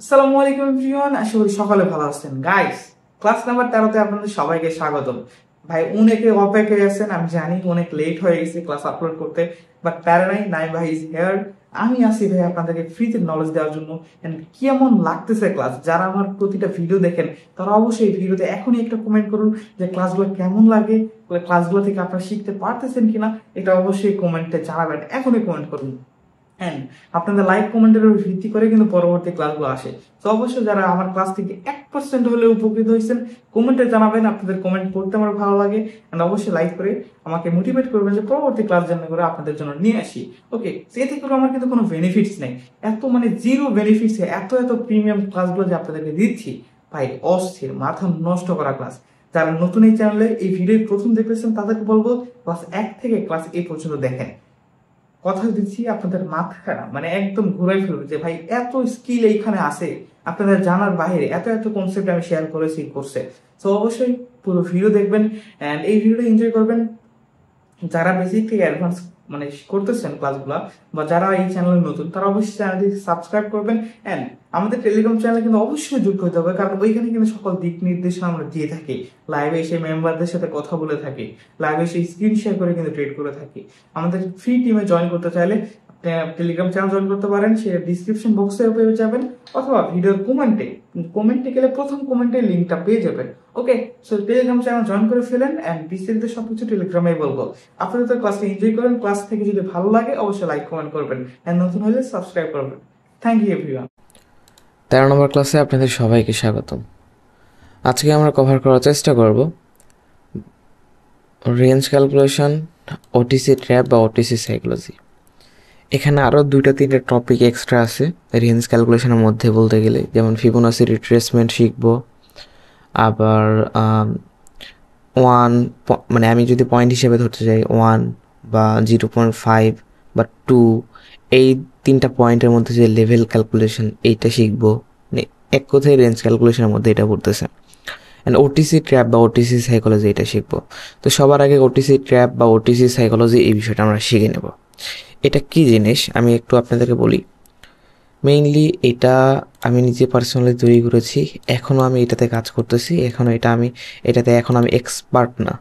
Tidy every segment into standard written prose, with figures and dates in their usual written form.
আসসালামু আলাইকুম এভরিওয়ান, আশা করি সকালে ভালো আছেন। গাইস, ক্লাস নাম্বার 13তে আপনাদের সবাইকে স্বাগতম। ভাই অনেকে অপেক্ষায় আছেন, আমি জানি অনেক লেট হয়ে গেছে ক্লাস আপলোড করতে, বাট প্যারা নাই, নাই ভাই ইজ হেয়ার। আমি আসি ভাই আপনাদেরকে ফ্রিতে নলেজ দেওয়ার জন্য। এন্ড কেমন লাগতেছে ক্লাস, যারা আমার প্রতিটা ভিডিও দেখেন তারা অবশ্যই ভিডিওতে এখনই একটা কমেন্ট করুন যে ক্লাসগুলো কেমন লাগে, ক্লাসগুলো থেকে আপনারা শিখতে পারতেছেন কিনা, এটা অবশ্যই কমেন্টে জানাবেন, এখনই কমেন্ট করুন। হ্যাঁ, আপনাদের লাইক কমেন্টের উপর ভিত্তি করে কিন্তু পরবর্তী ক্লাসগুলো আসে। তো অবশ্যই যারা আমার ক্লাস থেকে 1% হলে উপকৃত হয়েছেন কমেন্টে জানাবেন, আপনাদের কমেন্ট পড়তে আমার ভালো লাগে। এন্ড অবশ্যই লাইক করে আমাকে মোটিভেট করবেন যে পরবর্তী ক্লাস যেন করে আপনাদের জন্য নিয়ে আসি। ওকে, এতে করে আমার কিন্তু কোনো বেনিফিটস নেই, এত মানে জিরো বেনিফিটস, এত এত প্রিমিয়াম ক্লাসগুলো যে আপনাদেরকে দিচ্ছি ভাই, অস্থির, মাথা নষ্ট করা ক্লাস। যারা নতুন এই চ্যানেলে এই ভিডিও প্রথম দেখতেছেন তাদেরকে বলবো ক্লাস 1 থেকে ক্লাস এ পর্যন্ত দেখেন। কথা দিচ্ছি আপনাদের মাথা মানে একদম ঘুরাই ফেলবে যে ভাই এত স্কিল এইখানে আছে, আপনাদের জানার বাইরে এত এত কনসেপ্ট আমি শেয়ার করেছি কোর্সে। তো অবশ্যই পুরো ভিডিও দেখবেন এন্ড এই ভিডিওটা এনজয় করবেন। যারা বেসিক থেকে অ্যাডভান্স মানে করতেছেন ক্লাসগুলো, বা যারা এই চ্যানেলে নতুন, তারা অবশ্যই চ্যানেলটি সাবস্ক্রাইব করবেন। এন্ড আমাদের টেলিগ্রাম চ্যানেলে কিন্তু অবশ্যই যুক্ত হতে হবে, কারণ ওইখানে কিন্তু সকল দিক নির্দেশনা আমরা দিয়ে থাকি। লাইভে এসে মেম্বারদের সাথে কথা বলে থাকি, লাইভে এসে স্ক্রিন শেয়ার করে কিন্তু ট্রেড করে থাকি। আমাদের ফ্রি টিমে জয়েন করতে চাইলে টেলিগ্রাম চ্যানেল জয়েন করতে পারেন, সে ডিসক্রিপশন বক্সে পেয়ে যাবেন, অথবা ভিডিওর কমেন্টে গেলে প্রথম কমেন্টে লিঙ্কটা পেয়ে যাবেন। ওকে, সো টেলিগ্রাম চ্যানেল জয়েন করে ফেলেন এন্ড বিস্তারিত সবকিছু টেলিগ্রামে বলবো। আপনারা তো ক্লাসটা এনজয় করেন, ক্লাস থেকে যদি ভালো লাগে অবশ্যই লাইক কমেন্ট করবেন এন্ড নতুন হলে সাবস্ক্রাইব করবেন। Thank you everyone. 13 নম্বর ক্লাসে আপনাদের সবাইকে স্বাগতম। আজকে আমরা কভার করার চেষ্টা করব রেঞ্জ ক্যালকুলেশন, ওটিসি ট্র্যাপ বা ওটিসি সাইকোলজি। এখানে আরও 2-3টা টপিক এক্সট্রা আছে রেঞ্জ ক্যালকুলেশনের মধ্যে বলতে গেলে, যেমন ফিবোনাসি রিট্রেসমেন্ট শিখব, আবার মানে আমি যদি পয়েন্ট হিসেবে ধরতে চাই 1 বা 0.5 বা 2, এই 3টা পয়েন্টের মধ্যে যে লেভেল ক্যালকুলেশন এইটা শিখব। মানে এক কথায় রেঞ্জ ক্যালকুলেশনের মধ্যে এটা পড়তেছে। অ্যান্ড ওটিসি ট্র্যাপ বা ওটিসি সাইকোলজি এটা শিখবো। তো সবার আগে ওটিসি ট্র্যাপ বা ওটিসি সাইকোলজি এই বিষয়টা আমরা শিখে নেব। এটা কি জিনিস আমি একটু আপনাদেরকে বলি। মেইনলি এটা আমি নিজে পার্সোনালি তৈরি করেছি, এখনও আমি এটাতে কাজ করতেছি, এটাতে এখন আমি এক্সপার্ট না।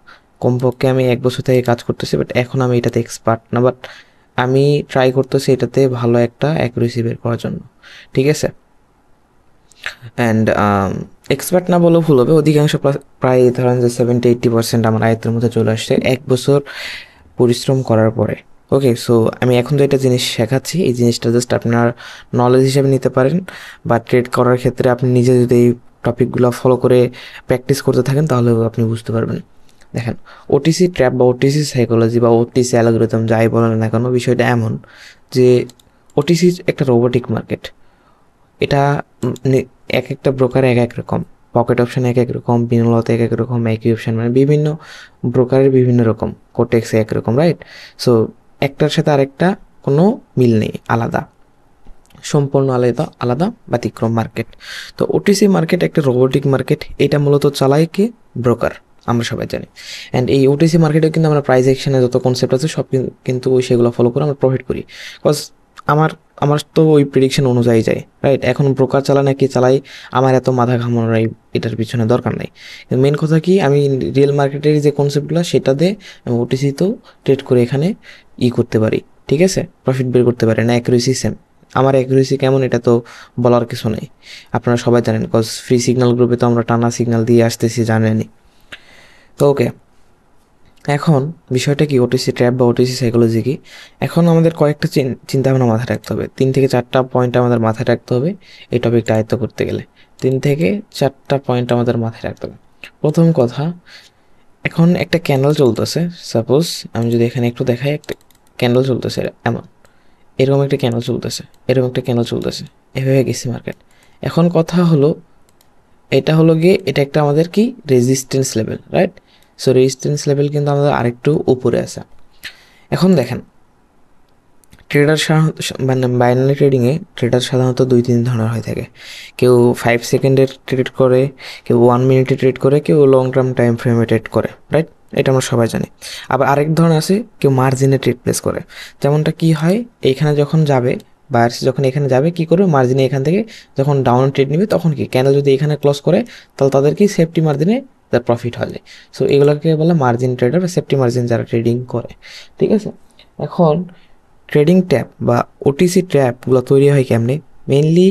কমপক্ষে আমি 1 বছর থেকে কাজ করতেছি, বাট এখন আমি এটাতে এক্সপার্ট না, বাট আমি ট্রাই করতেছি এটাতে ভালো একটা অ্যাকুরেসি বের করার জন্য, ঠিক আছে। অ্যান্ড এক্সপার্ট না বলেও ভুল হবে, অধিকাংশ প্রায় ধরেন যে 70-80% আমার আয়ত্তের মধ্যে চলে আসছে 1 বছর পরিশ্রম করার পরে। ওকে, সো আমি এখন যে একটা জিনিস শেখাচ্ছি, এই জিনিসটা জাস্ট আপনার নলেজ হিসেবে নিতে পারেন, বা ট্রেড করার ক্ষেত্রে আপনি নিজে যদি এই টপিকগুলো ফলো করে প্র্যাকটিস করতে থাকেন তাহলে আপনি বুঝতে পারবেন। দেখেন, ওটিসি ট্র্যাপ বা ওটিসি সাইকোলজি বা ওটিসি অ্যালগরিদম যাই বলেন না কেন, বিষয়টা এমন যে ওটিসি একটা রোবোটিক মার্কেট। এটা এক একটা ব্রোকার এক এক রকম, পকেট অপশন এক এক রকম, বিনলতে এক এক রকম, একই অপশন মানে বিভিন্ন ব্রোকারের বিভিন্ন রকম, কোটেক্সে এক রকম, রাইট। সো একটার সাথে আরেকটা কোনো মিল নেই, আলাদা, সম্পূর্ণ আলাদা আলাদা ব্যতিক্রম মার্কেট। তো ওটিসি মার্কেট একটা রোবোটিক মার্কেট, এটা মূলত চালায় কে? ব্রোকার, আমরা সবাই জানি। অ্যান্ড এই ওটিসি মার্কেটে কিন্তু আমরা প্রাইস অ্যাকশনে যত কনসেপ্ট আছে সব কিন্তু সেগুলো ফলো করে আমরা প্রফিট করি, বিকজ আমার আমার তো ওই প্রেডিকশন অনুযায়ী যায়, রাইট। এখন ব্রোকার চালা নাকি চালাই, আমার এত মাথা ঘামানোর এটার পিছনে দরকার নেই। মেন কথা কি, আমি রিয়েল মার্কেটের যে কনসেপ্টগুলো সেটা দিয়ে আমি ওটিসিতেও ট্রেড করে এখানে করতে পারি, ঠিক আছে, প্রফিট বের করতে পারি। না অ্যাকুরেসি সেম, আমার অ্যাকুরেসি কেমন এটা তো বলার কিছু নেই, আপনারা সবাই জানেন, বিকজ ফ্রি সিগন্যাল গ্রুপে তো আমরা টানা সিগন্যাল দিয়ে আসতেছি, জানেনই তো। ওকে, এখন বিষয়টা কি, ওটিসি ট্র্যাপ বা ওটিসি সাইকোলজি কি। এখন আমাদের কয়েকটা চিন্তাভাবনা মাথায় রাখতে হবে, 3 থেকে 4টা পয়েন্ট আমাদের মাথায় রাখতে হবে এই টপিকটা আয়ত্ত করতে গেলে। 3 থেকে 4টা পয়েন্ট আমাদের মাথায় রাখতে হবে। প্রথম কথা, এখন একটা ক্যান্ডেল চলতেছে, সাপোজ আমি যদি এখানে একটু দেখাই, একটা ক্যান্ডেল চলতেছে এমন, এরকম একটা ক্যান্ডেল চলতেছে, এরকম একটা ক্যান্ডেল চলতেছে, এভাবে গেছি মার্কেট। এখন কথা হলো, এটা হলো গিয়ে এটা একটা আমাদের কি resistance level, right. So resistance level কিন্তু আমাদের আরেকটু উপরে আছে। এখন দেখেন, ট্রেডার মানে বাইনারি ট্রেডিংয়ে ট্রেডার সাধারণত 2-3 ধরনের হয়ে থাকে। কেউ 5 সেকেন্ডের ট্রেড করে, কেউ 1 মিনিটে ট্রেড করে, কেউ লং টার্ম টাইম ফ্রেমে ট্রেড করে, রাইট। এটা আমরা সবাই জানি। আবার আরেক ধরনের আছে, কেউ মার্জিনে ট্রেড প্লেস করে। যেমনটা কি হয়, এইখানে যখন যাবে বায়ার্স যখন এখানে যাবে কি করবে, মার্জিনে এখান থেকে যখন ডাউন ট্রেড নেবে তখন কি ক্যান্ডেল যদি এখানে ক্লোজ করে তাহলে তাদের কি সেফটি মার্জিনে তার প্রফিট হয়ে যায়। সো এগুলোকে বলে মার্জিন ট্রেডার বা সেফটি মার্জিন যারা ট্রেডিং করে, ঠিক আছে। এখন ট্রেডিং ট্যাপ বা ওটিসি ট্র্যাপগুলো তৈরি হয় কেমনে? মেইনলি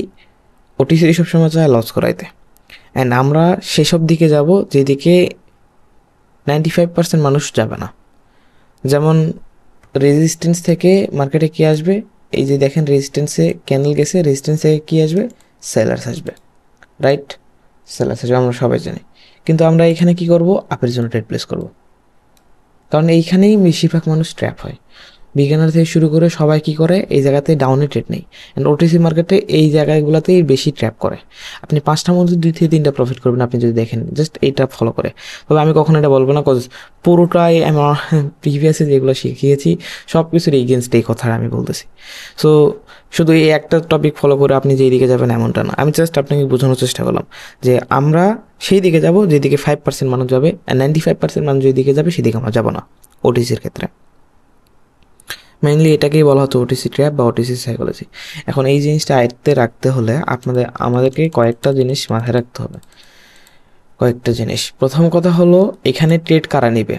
ওটিসি সবসময় চায় লস করাইতে, অ্যান্ড আমরা সেসব দিকে যাব যেদিকে 95% মানুষ যাবে না। যেমন রেজিস্ট্যান্স থেকে মার্কেটে কী আসবে, এই যে দেখেন রেজিস্ট্যান্সে ক্যান্ডেল গেছে, রেজিস্ট্যান্স থেকে কী আসবে, সেলার্স আসবে, রাইট? সেলার্স আসবে, আমরা সবাই জানি। কিন্তু আমরা এখানে কি করব, আপের জন্য ট্রেড প্লেস করব, কারণ এইখানেই বেশিরভাগ মানুষ ট্র্যাপ হয়। বিগিনার থেকে শুরু করে সবাই কি করে, এই জায়গাতে ডাউনে ট্রেড নেই, অ্যান্ড ওটিসি মার্কেটে এই জায়গাগুলোতেই বেশি ট্র্যাপ করে। আপনি 5টার মধ্যে 2 থেকে 3টা প্রফিট করবেন আপনি যদি দেখেন, জাস্ট এইটা ফলো করে। তবে আমি কখনো এটা বলবো না, কজ পুরোটাই আমার প্রিভিয়াসে যেগুলো শিখিয়েছি সব কিছুর এগেনস্ট এই কথাটা আমি বলতেছি। সো শুধু এই একটা টপিক ফলো করে আপনি যেই দিকে যাবেন এমনটা না, আমি জাস্ট আপনাকে বোঝানোর চেষ্টা করলাম যে আমরা সেই দিকে যাব যেদিকে 5% মানুষ যাবে, অ্যান্ড 95% মানুষ যেদিকে যাবে সেদিকে আমরা যাবো না ওটিসির ক্ষেত্রে। মেইনলি এটাকেই বলা হচ্ছে ওটিসি ট্র্যাপ বা ওটিসি সাইকোলজি। এখন এই জিনিসটা আয়ত্তে রাখতে হলে আমাদেরকে কয়েকটা জিনিস মাথায় রাখতে হবে, কয়েকটা জিনিস। প্রথম কথা হলো এখানে ট্রেড কারা নেবে।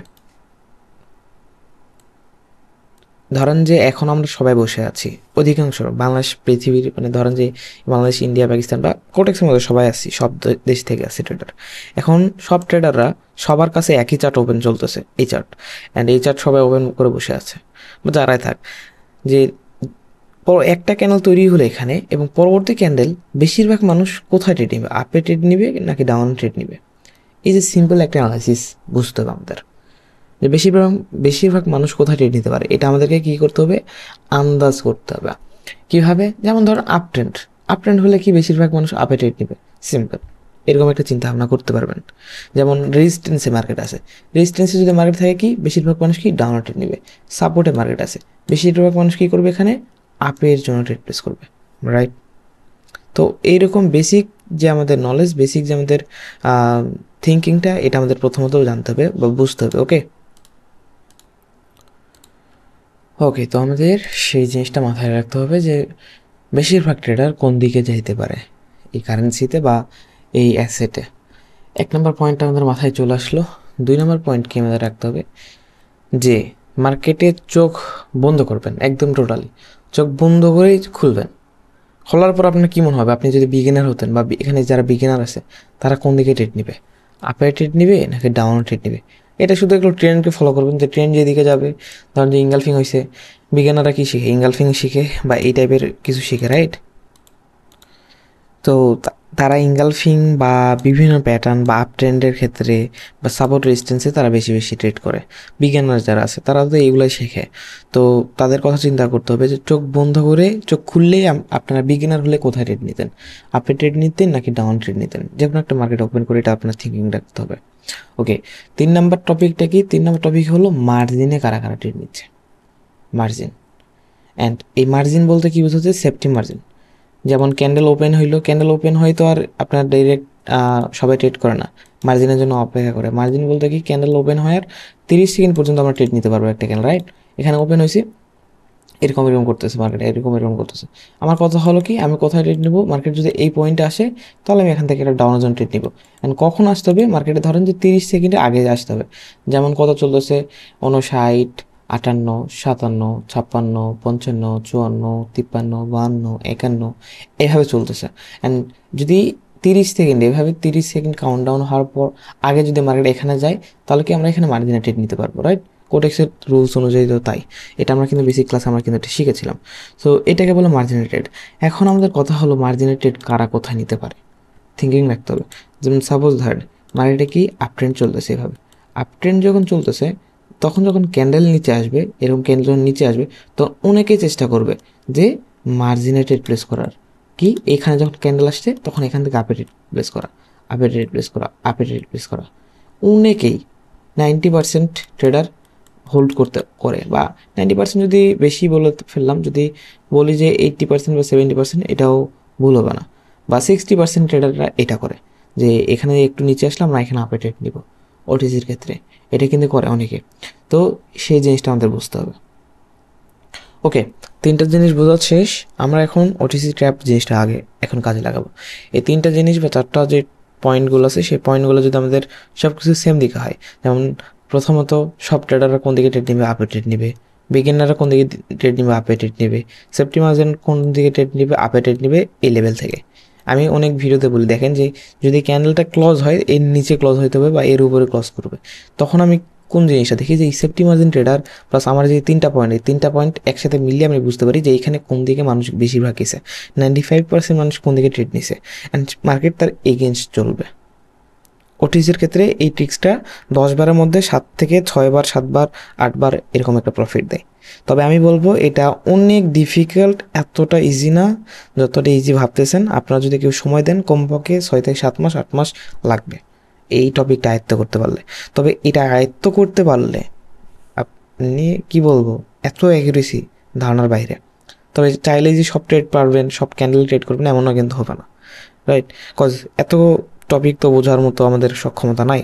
ধরেন যে এখন আমরা সবাই বসে আছি, অধিকাংশ বাংলাদেশ পৃথিবীর মানে ধরেন যে বাংলাদেশ, ইন্ডিয়া, পাকিস্তান বা কোটেক্সের মধ্যে সবাই আসছি, সব দেশ থেকে আসছি ট্রেডার। এখন সব ট্রেডাররা সবার কাছে একই চার্ট ওপেন চলতেছে, এই চার্ট, অ্যান্ড এই চার্ট সবাই ওপেন করে বসে আছে বা যারাই থাক, যে একটা ক্যান্ডেল তৈরি হলো এখানে এবং পরবর্তী ক্যান্ডেল বেশিরভাগ মানুষ কোথায় ট্রেড নেবে, আপে ট্রেড নেবে নাকি ডাউন ট্রেড নেবে। এই যে সিম্পল একটা অ্যানালাইসিস বুঝতে হবে আমাদের, যে বেশিরভাগ মানুষ কোথায় ট্রেড নিতে পারে, এটা আমাদেরকে কী করতে হবে, আন্দাজ করতে হবে। কীভাবে? যেমন ধরুন আপ ট্রেন্ড হলে কি বেশিরভাগ মানুষ আপে ট্রেড নেবে, সিম্পল এরকম একটা চিন্তা ভাবনা করতে পারবেন। যেমন রেজিস্ট্যান্সে মার্কেট আছে, রেজিস্ট্যান্সে যদি মার্কেট থাকে কি বেশিরভাগ মানুষ কি ডাউন ট্রেড নেবে। সাপোর্টে মার্কেট আছে, বেশিরভাগ মানুষ কী করবে, এখানে আপের জন্য ট্রেড প্লেস করবে, রাইট? তো এইরকম বেসিক যে আমাদের নলেজ, বেসিক যে আমাদের থিঙ্কিংটা, এটা আমাদের প্রথমত জানতে হবে বা বুঝতে হবে। ওকে, তো আমাদের সেই জিনিসটা মাথায় রাখতে হবে যে বেশিরভাগ ট্রেডার কোন দিকে যাইতে পারে এই কারেন্সিতে বা এই অ্যাসেটে। 1 নম্বর পয়েন্টটা আমাদের মাথায় চলে আসলো। 2 নম্বর পয়েন্ট কি আমাদের রাখতে হবে, যে মার্কেটে চোখ বন্ধ করবেন, একদম টোটালি চোখ বন্ধ করেই খুলবেন। খোলার পর আপনার কী মনে হবে, আপনি যদি বিগিনার হতেন বা এখানে যারা বিগিনার আছে তারা কোন দিকে ট্রেড নেবে, আপে ট্রেড নেবে নাকি ডাউন ট্রেড নেবে। এটা শুধু একটু ট্রেন্ডকে ফলো করবেন, যে ট্রেন্ড যেদিকে যাবে, ধরেন যে ইঙ্গালফিং হয়েছে, বিগিনাররা কী শিখে, ইঙ্গালফিং শিখে বা এই টাইপের কিছু শিখে, রাইট? তো তারা ইঙ্গালফিং বা বিভিন্ন প্যাটার্ন বা আপ ট্রেন্ডের ক্ষেত্রে বা সাপোর্ট রেজিস্ট্যান্সে তারা বেশি বেশি ট্রেড করে। বিগিনার যারা আছে তারা তো এইগুলোই শেখে। তো তাদের কথা চিন্তা করতে হবে যে চোখ বন্ধ করে, চোখ খুললেই আপনারা বিগিনার হলে কোথায় ট্রেড নিতেন, আপে ট্রেড নিতেন নাকি ডাউন ট্রেড নিতেন। যে কোনো একটা মার্কেট ওপেন করে এটা আপনার থিঙ্কিং রাখতে হবে। ওকে, 3 নম্বর টপিকটা কি? 3 নম্বর টপিক হলো মার্জিনে কারা কারা ট্রেড নিচ্ছে, মার্জিন। অ্যান্ড এই মার্জিন বলতে কী বোঝাচ্ছে, সেফটি মার্জিন। যেমন ক্যান্ডেল ওপেন হইলো, ক্যান্ডেল ওপেন হয় তো আর আপনার ডাইরেক্ট সবাই ট্রেড করে না, মার্জিনের জন্য অপেক্ষা করে। মার্জিন বলতে কি, ক্যান্ডেল ওপেন হয় আর 30 সেকেন্ড পর্যন্ত আমরা ট্রেড নিতে পারবো একটা ক্যান্ডেল, রাইট? এখানে ওপেন হয়েছি, এরকম করতেছে মার্কেট, এরকম করতেছে। আমার কথা হলো কি, আমি কোথায় ট্রেড নেবো, মার্কেট যদি এই পয়েন্টে আসে তাহলে আমি এখান থেকে একটা ডাউনের জন্য ট্রেড নিবো। অ্যান্ড কখন আসতে হবে, মার্কেটে ধরেন যে 30 সেকেন্ডে আগে আসতে হবে। যেমন কত চলতেছে, 59, 58, 57, 56, 55, 54, 53, 52, 51 এভাবে চলতেছে। অ্যান্ড যদি 30 সেকেন্ড এভাবে 30 সেকেন্ড কাউন্টডাউন হওয়ার পর আগে যদি মার্কেট এখানে যায় তাহলে কি আমরা এখানে মার্জিনে ট্রেড নিতে পারবো, রাইট? কোটেক্সের রুলস অনুযায়ী তো তাই। এটা আমরা কিন্তু বেসিক ক্লাস আমরা কিন্তু এটা শিখেছিলাম। সো এটাকে বলে মার্জিনের ট্রেড। এখন আমাদের কথা হলো মার্জিনের ট্রেড কারা কোথায় নিতে পারে, থিঙ্কিং রাখতে হবে। যেমন সাপোজ ধরেন মার্কেটে কি আপ ট্রেন্ড চলতেছে, এভাবে আপ ট্রেন্ড যখন চলতেছে তখন যখন ক্যান্ডেল নিচে আসবে, এরকম ক্যান্ডেল যখন নিচে আসবে তখন অনেকেই চেষ্টা করবে যে মার্জিনে ট্রেড প্লেস করার। কি, এখানে যখন ক্যান্ডেল আসছে তখন এখান থেকে আপে ট্রেড প্লেস করা, আপে ট্রেড প্লেস করা, আপে ট্রেড প্লেস করা। অনেকেই 90% ট্রেডার হোল্ড করে, বা 90% যদি বেশি বলে ফেললাম, যদি বলি যে 80% বা 70%, এটাও ভুল হবে না। বা 60% ট্রেডাররা এটা করে যে এখানে একটু নিচে আসলাম, আমরা এখানে আপে ট্রেড নিব। ওটিসির ক্ষেত্রে এটা কিন্তু করে অনেকে। তো সেই জিনিসটা আমাদের বুঝতে হবে। ওকে, 3টা জিনিস বোঝা শেষ। আমরা এখন ওটিসি ট্র্যাপ জিনিসটা আগে এখন কাজে লাগাবো। এই 3টা জিনিস বা 4টা যে পয়েন্টগুলো আছে সেই পয়েন্টগুলো যদি আমাদের সব কিছু সেম দিকে হয়, যেমন প্রথমত সব ট্রেডাররা কোন দিকে ট্রেড নেবে, আপে ট্রেড নেবে। বিগিনাররা কোন দিকে ট্রেড নেবে, আপে ট্রেড নেবে। সেফটি মার্জিন কোন দিকে ট্রেড নেবে, আপে ট্রেড নেবে এই লেভেল থেকে। আমি অনেক ভিডিওতে বলি, দেখেন যে যদি ক্যান্ডেলটা ক্লোজ হয় এর নিচে ক্লোজ হইতে হবে বা এর উপরে ক্লোজ করবে, তখন আমি কোন জিনিসটা দেখি যে সেফটি মার্জিন ট্রেডার প্লাস আমার যে 3টা পয়েন্ট, এই 3টা পয়েন্ট একসাথে মিলিয়ে আমি বুঝতে পারি যে এইখানে কোন দিকে মানুষ বেশিরভাগ গেছে, 95% মানুষ কোন দিকে ট্রেড নিছে অ্যান্ড মার্কেট তার এগেনস্ট চলবে। ওটিসির ক্ষেত্রে এই ট্রিক্সটা 10 বারের মধ্যে 7 থেকে 6 বার, 7 বার, 8 বার এরকম একটা প্রফিট দেয়। তবে আমি বলবো এটা অনেক ডিফিকাল্ট, এতটা ইজি না যতটা ইজি ভাবতেছেন। আপনারা যদি কেউ সময় দেন কমপক্ষে 6 থেকে 7 মাস, 8 মাস লাগবে এই টপিকটা আয়ত্ত করতে পারলে। তবে এটা আয়ত্ত করতে পারলে আপনি কি বলবো, এত অ্যাকুরেসি ধারণার বাইরে। তবে চাইলে যে সব ট্রেড পারবেন, সব ক্যান্ডেল ট্রেড করবেন এমনও কিন্তু হবে না, রাইট? কজ এত টপিক তো বোঝার মতো আমাদের সক্ষমতা নাই,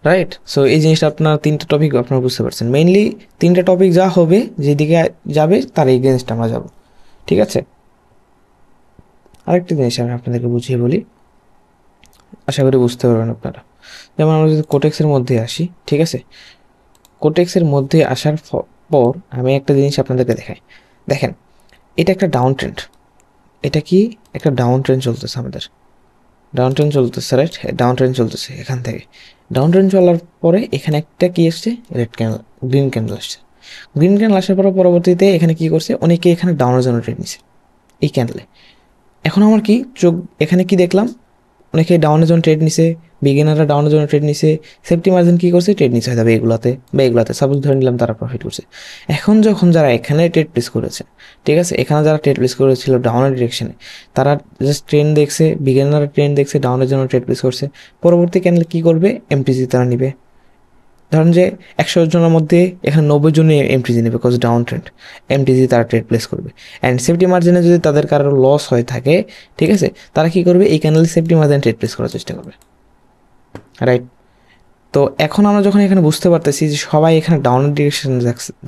রাইট? সো এই জিনিসটা আপনার 3টা টপিক আপনারা বুঝতে পারছেন। মেইনলি 3টা টপিক যা হবে, যেদিকে যাবে তার এগেনস্ট আমরা যাব, ঠিক আছে? আরেকটা জিনিস আমি আপনাদেরকে বুঝিয়ে বলি, আশা করি বুঝতে পারবেন আপনারা। যেমন আমরা যদি কোটেক্সের মধ্যে আসি, ঠিক আছে? কোটেক্সের মধ্যে আসার পর আমি একটা জিনিস আপনাদেরকে দেখাই। দেখেন, এটা একটা ডাউন ট্রেন্ড। এটা কি একটা ডাউন ট্রেন্ড চলতেছে আমাদের, ডাউন ট্রেন্ড চলতেছে, রাইট? ডাউন ট্রেন্ড চলতেছে। এখান থেকে ডাউন ট্রেন্ড চলার পরে এখানে একটা কি আসছে, রেড ক্যান্ডেল, গ্রিন ক্যান্ডেল আসছে। গ্রিন ক্যান্ডেল আসার পরে পরবর্তীতে এখানে কি করছে, অনেকে এখানে ডাউনের জন্য ট্রেড নিছে এই ক্যান্ডেলে। এখন আমার কি চোখ, এখানে কি দেখলাম, অনেকে ডাউনের জন্য ট্রেড নিছে, বিগিনাররা ডাউনের জন্য ট্রেড নিছে, সেফটি মার্জিন কী করছে, ট্রেড নিচ্ছে হয়তো এগুলাতে বা এগুলাতে, সাপোজ ধরে নিলাম তারা প্রফিট করছে। এখন যখন যারা এখানে ট্রেড প্লেস করেছে, ঠিক আছে, এখানে যারা ট্রেড প্লেস করেছিল ডাউনের ডিরেকশনে, তারা জাস্ট ট্রেন্ড দেখছে, বিগিনাররা ট্রেন্ড দেখছে, ডাউনের জন্য ট্রেড প্লেস করছে। পরবর্তী ক্যান্ডেল কী করবে, এমটিজি তারা নিবে। ধরেন যে 100 জনের মধ্যে এখানে 90 জনই এমটিজি নেবে, বিকজ ডাউন ট্রেন্ড, এমটিজি তারা ট্রেড প্লেস করবে। অ্যান্ড সেফটি মার্জিনে যদি তাদের কারো লস হয়ে থাকে, ঠিক আছে, তারা কী করবে, এই ক্যান্ডেল সেফটি মার্জিনে ট্রেড প্লেস করার চেষ্টা করবে, রাইট? তো এখন আমরা যখন এখানে বুঝতে পারতেছি যে সবাই এখানে ডাউনের ডিরেকশন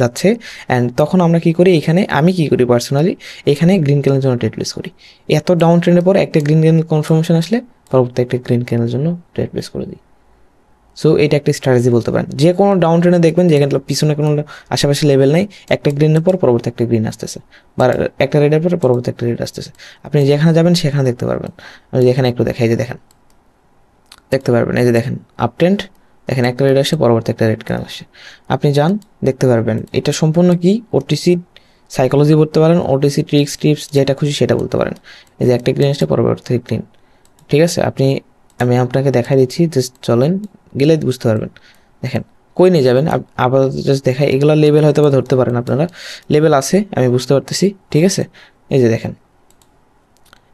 যাচ্ছে, অ্যান্ড তখন আমরা কী করি, এখানে আমি কী করি পার্সোনালি, এখানে গ্রিন ক্যান্ডেলের জন্য ট্রেড প্লেস করি। এত ডাউন ট্রেন্ডের পর একটা গ্রিন ক্যান্ডেল কনফার্মেশন আসলে পরবর্তী একটা গ্রিন ক্যান্ডেলের জন্য ট্রেড প্লেস করে দিই। সো এটা একটা স্ট্র্যাটেজি বলতে পারেন। যে কোনো ডাউন ট্রেনে দেখবেন যে এখানে পিছনে কোনো আশেপাশে লেভেল নেই, একটা গ্রিনের পর পরবর্তী একটা গ্রিন আসতেছে, বা একটা রেডের পর পরবর্তী একটা রেড আসতেছে। আপনি যেখানে যাবেন সেখানে দেখতে পারবেন। আমি যেখানে একটু দেখাই, যে দেখেন, দেখতে পারবেন, এই যে দেখেন আপ ট্রেন্ড, দেখেন একটা রেড আসে, পরবর্তী একটা রেড ক্যান্ডেল আসে, আপনি যান দেখতে পারবেন। এটা সম্পূর্ণ কি ওটিসি সাইকোলজি বলতে পারেন, ওটিসি ট্রিক্স টিপস যেটা খুশি সেটা বলতে পারেন। এই যে একটা গ্রিন আসে, পরবর্তী গ্রিন, ঠিক আছে? আমি আপনাকে দেখাই দিচ্ছি, জাস্ট চলেন, গেলে বুঝতে পারবেন। দেখেন কই নিয়ে যাবেন, আপাতত জাস্ট দেখাই। এগুলো লেভেল হয়তো বা ধরতে পারেন আপনারা, লেভেল আছে আমি বুঝতে পারতেছি, ঠিক আছে? এই যে দেখেন,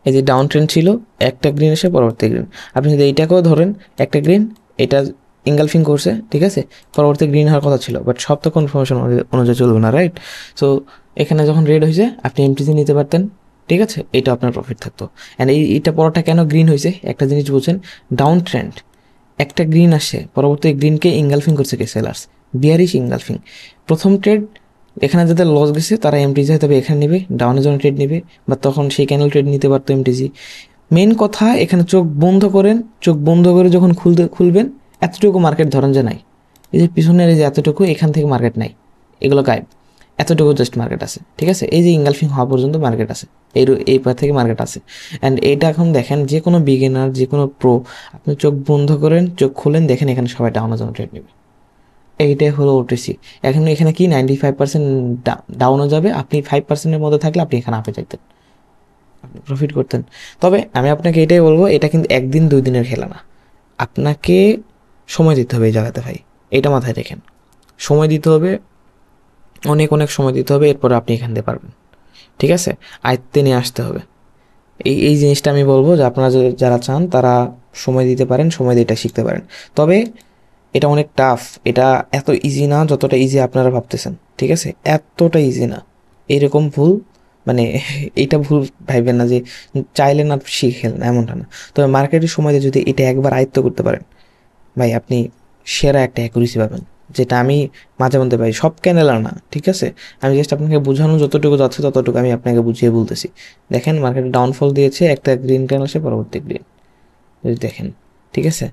এই যে ডাউন ট্রেন্ড ছিল, একটা গ্রিন এসে পরবর্তী গ্রিন। আপনি যদি এইটাকেও ধরেন, একটা গ্রিন, এটা ইঙ্গালফিং করছে, ঠিক আছে, পরবর্তী গ্রিন হওয়ার কথা ছিল, বাট সব তো কনফার্মেশন অনুযায়ী চলবে না, রাইট? সো এখানে যখন রেড হয়েছে আপনি এমটিসি নিতে পারতেন, ঠিক আছে, এটা আপনার প্রফিট থাকতো। অ্যান্ড এইটা পরটা কেন গ্রিন হয়েছে, একটা জিনিস বুঝছেন, ডাউন ট্রেন্ড, একটা গ্রিন আসে, পরবর্তী গ্রিনকে ইঙ্গালফিং করছে কে, সেলার্স, বিয়ারিশ ইঙ্গালফিং। প্রথম ট্রেড এখানে যাদের লস গেছে তারা এমটিজি হয়তো এখানে নেবে, ডাউনের জন্য ট্রেড নেবে, বা তখন সেই ক্যানেল ট্রেড নিতে পারতো এমটিজি। মেন কথা এখানে চোখ বন্ধ করেন, চোখ বন্ধ করে যখন খুলবেন এতটুকু মার্কেট ধরেন যে নাই, এই যে পিছনের এই যে এতটুকু, এখান থেকে মার্কেট নাই, এগুলো গায়েব, এতটুকু জাস্ট মার্কেট আছে, ঠিক আছে? এই যে ইঙ্গালফিং হওয়া পর্যন্ত মার্কেট আছে, এই পার থেকে মার্কেট আছে। অ্যান্ড এটা এখন দেখেন, যে কোনো বিগিনার, যে কোনো প্রো, আপনি চোখ বন্ধ করেন, চোখ খুলেন, দেখেন এখানে সবাই ডাউনের জন্য ট্রেড নেবে। এইটাই হলো ওটিসি। এখন এখানে কি 95% ডাউনও যাবে, আপনি 5%-এর মধ্যে থাকলে আপনি এখানে আপে যাইতেন, আপনি প্রফিট করতেন। তবে আমি আপনাকে এটাই বলবো, এটা কিন্তু 1 দিন 2 দিনের খেলা না, আপনাকে সময় দিতে হবে এই জায়গাতে ভাই, এটা মাথায় রেখেন। সময় দিতে হবে, অনেক অনেক সময় দিতে হবে, এরপর আপনি এখান থেকে পারবেন, ঠিক আছে? আয়ত্তে নিয়ে আসতে হবে। এই জিনিসটা আমি বলবো যে আপনারা যারা চান তারা সময় দিতে পারেন, সময় দিয়ে এটা শিখতে পারেন। তবে এটা অনেক টাফ, এটা এত ইজি না যতটা ইজি আপনারা ভাবতেছেন, ঠিক আছে? এতটা ইজি না, এরকম ভুল মানে এটা ভুল ভাববেন না যে চাইলে না শিখেন, এমনটা না। তবে মার্কেটের সময় যদি এটা একবার আয়ত্ত করতে পারেন ভাই, আপনি সেরা একটা অ্যাকুরেসি পাবেন, যেটা আমি মাঝে মধ্যে পাই, সব ক্যান্ডেল না, ঠিক আছে? আমি জাস্ট আপনাকে বোঝানো যতটুকু যাচ্ছে ততটুকু আমি আপনাকে বুঝিয়ে বলতেছি। দেখেন মার্কেটে ডাউনফল দিয়েছে, একটা গ্রিন ক্যান্ডেল আসে, পরবর্তী গ্রিন, দেখেন, ঠিক আছে?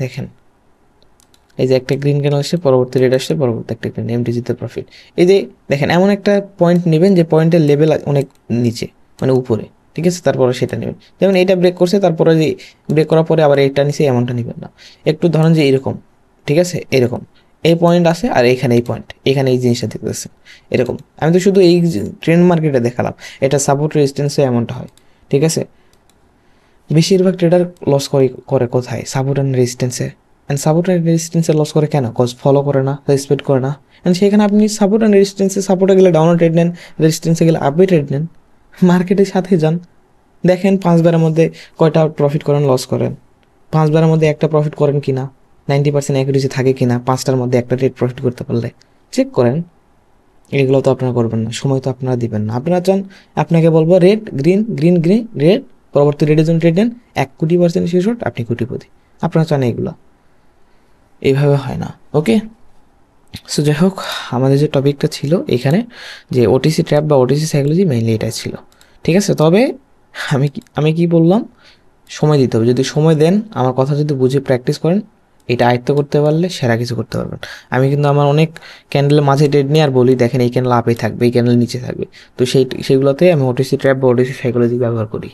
দেখেন এই যে একটা গ্রিন ক্যান্ডেল আসছে, পরবর্তী রেড আসছে, পরবর্তী একটা গ্রিন, এমটিজিতে প্রফিট। এই যে দেখেন এমন একটা পয়েন্ট নেবেন যে পয়েন্টের লেভেল অনেক নিচে, মানে উপরে, ঠিক আছে? তারপরে সেটা নেবেন। যেমন এটা ব্রেক করছে, তারপরে যে ব্রেক করার পরে আবার এটা নিচে, এমনটা নেবেন না। একটু ধরেন যে এরকম, ঠিক আছে? এরকম এই পয়েন্ট আছে, আর এখানে এই পয়েন্ট, এখানে এই জিনিসটা দেখতেছেন এরকম। আমি তো শুধু এই ট্রেন্ড মার্কেটে দেখালাম, এটা সাপোর্ট রেজিস্ট্যান্সে এমনটা হয়, ঠিক আছে? বেশিরভাগ ট্রেডার লস করে কোথায়? সাপোর্ট অ্যান্ড রেজিস্ট্যান্সে। অ্যান্ড সাপোর্ট অ্যান্ড রেজিস্ট্যান্সে লস করে কেন? কজ ফলো করে না, রেসপেক্ট করে না। অ্যান্ড সেখানে আপনি সাপোর্ট অ্যান্ড রেজিস্ট্যান্সে, সাপোর্টে গেলে ডাউন ট্রেড নেন, রেজিস্ট্যান্সে গেলে আপে ট্রেড নেন, মার্কেটের সাথে যান। দেখেন 5 বারের মধ্যে কয়টা প্রফিট করেন, লস করেন। 5 বারের মধ্যে একটা প্রফিট করেন কিনা, 90% অ্যাকুরেসি থাকে কিনা, 5টার মধ্যে একটা ট্রেড প্রফিট করতে পারলে চেক করেন। এগুলো তো আপনারা করবেন না, সময় তো আপনারা দিবেন না। আপনারা চান আপনাকে বলবো red green green green red, পরবর্তী রেডের জন্য ট্রেড নেন, 1 কোটি% শেষ হট, আপনি কোটিপতি। আপনারা চান এগুলো? এইভাবে হয় না, ওকে? সো যাই হোক, আমাদের যে টপিকটা ছিল এখানে, যে ওটিসি ট্র্যাপ বা ওটিসি সাইকোলজি, মেইনলি এটাই ছিল, ঠিক আছে? তবে আমি কি বললাম, সময় দিতে হবে। যদি সময় দেন, আমার কথা যদি বুঝে প্র্যাকটিস করেন, এটা আয়ত্ত করতে পারলে সেরা কিছু করতে পারবেন। আমি কিন্তু আমার অনেক ক্যান্ডেলের মাঝে ট্রেড নিয়ে আর বলি, দেখেন এই ক্যান্ডেল আপে থাকবে, এই ক্যান্ডেল নিচে থাকবে। তো সেইগুলোতে আমি ওটিসি ট্র্যাপ বা ওটিসি সাইকোলজি ব্যবহার করি,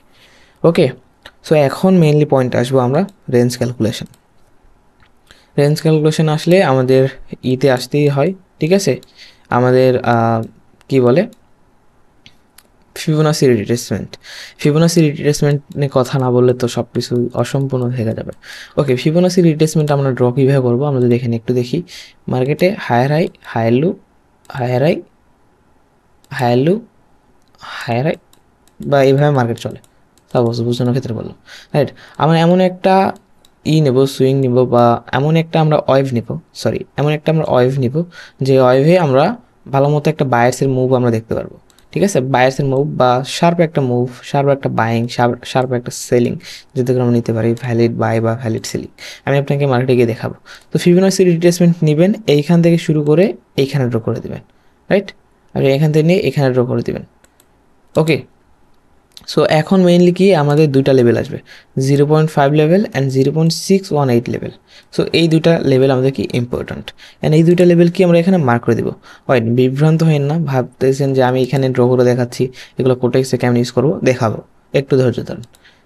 ওকে? সো এখন মেইনলি পয়েন্ট আসবো আমরা, রেঞ্জ ক্যালকুলেশন। রেঞ্জ ক্যালকুলেশন আসলে আমাদের ইতে আসতেই হয়, ঠিক আছে? আমাদের কি বলে, ফিবোনাসি রিট্রেসমেন্ট। ফিবোনাসি রিট্রেসমেন্ট নিয়ে কথা না বললে তো সব কিছু অসম্পূর্ণ থেকে যাবে। ওকে, ফিবোনাসি রিট্রেসমেন্ট আমরা ড্র কীভাবে করবো, আমরা যদি এখানে একটু দেখি, মার্কেটে higher high, higher low, higher high, higher low, higher high, বা এইভাবে মার্কেট চলে, সাপোজ বোঝানোর ক্ষেত্রে বললাম, রাইট? আমরা এমন একটা নেব, সুইং নিব, বা এমন একটা আমরা ওয়েভ নিব, এমন একটা আমরা ওয়েভ নিব, যে ওয়েভে আমরা ভালো মতো একটা বায়ার্সের মুভ আমরা দেখতে পারবো, ঠিক আছে? বায়ার্সের মুভ বা শার্প একটা মুভ, শার্প একটা বাইং, শার্প একটা সেলিং, যদি আমরা নিতে পারি ভ্যালিড বাই বা ভ্যালিড সেলিং, আমি আপনাকে মার্কেটে গিয়ে দেখাবো। তো ফিবোনাসি রিট্রেসমেন্ট নেবেন, এইখান থেকে শুরু করে এইখানে ড্র করে দেবেন, রাইট? আপনি এখান থেকে নিয়ে এখানে ড্র করে দেবেন, ওকে? সো এখন মেইনলি কি আমাদের দুইটা লেভেল আসবে, 0.5 লেভেল অ্যান্ড 0.618 লেভেল। সো এই দুইটা লেভেল আমাদের কি ইম্পর্ট্যান্ট, অ্যান্ড এই দুইটা লেভেল কি আমরা এখানে মার্ক করে দেবো। হয় বিভ্রান্ত হয়েন না, ভাবতেছেন যে আমি এখানে ড্র করে দেখাচ্ছি, এগুলো কোটেক্সে কেমন ইউজ করবো দেখাবো, একটু ধৈর্য ধরুন।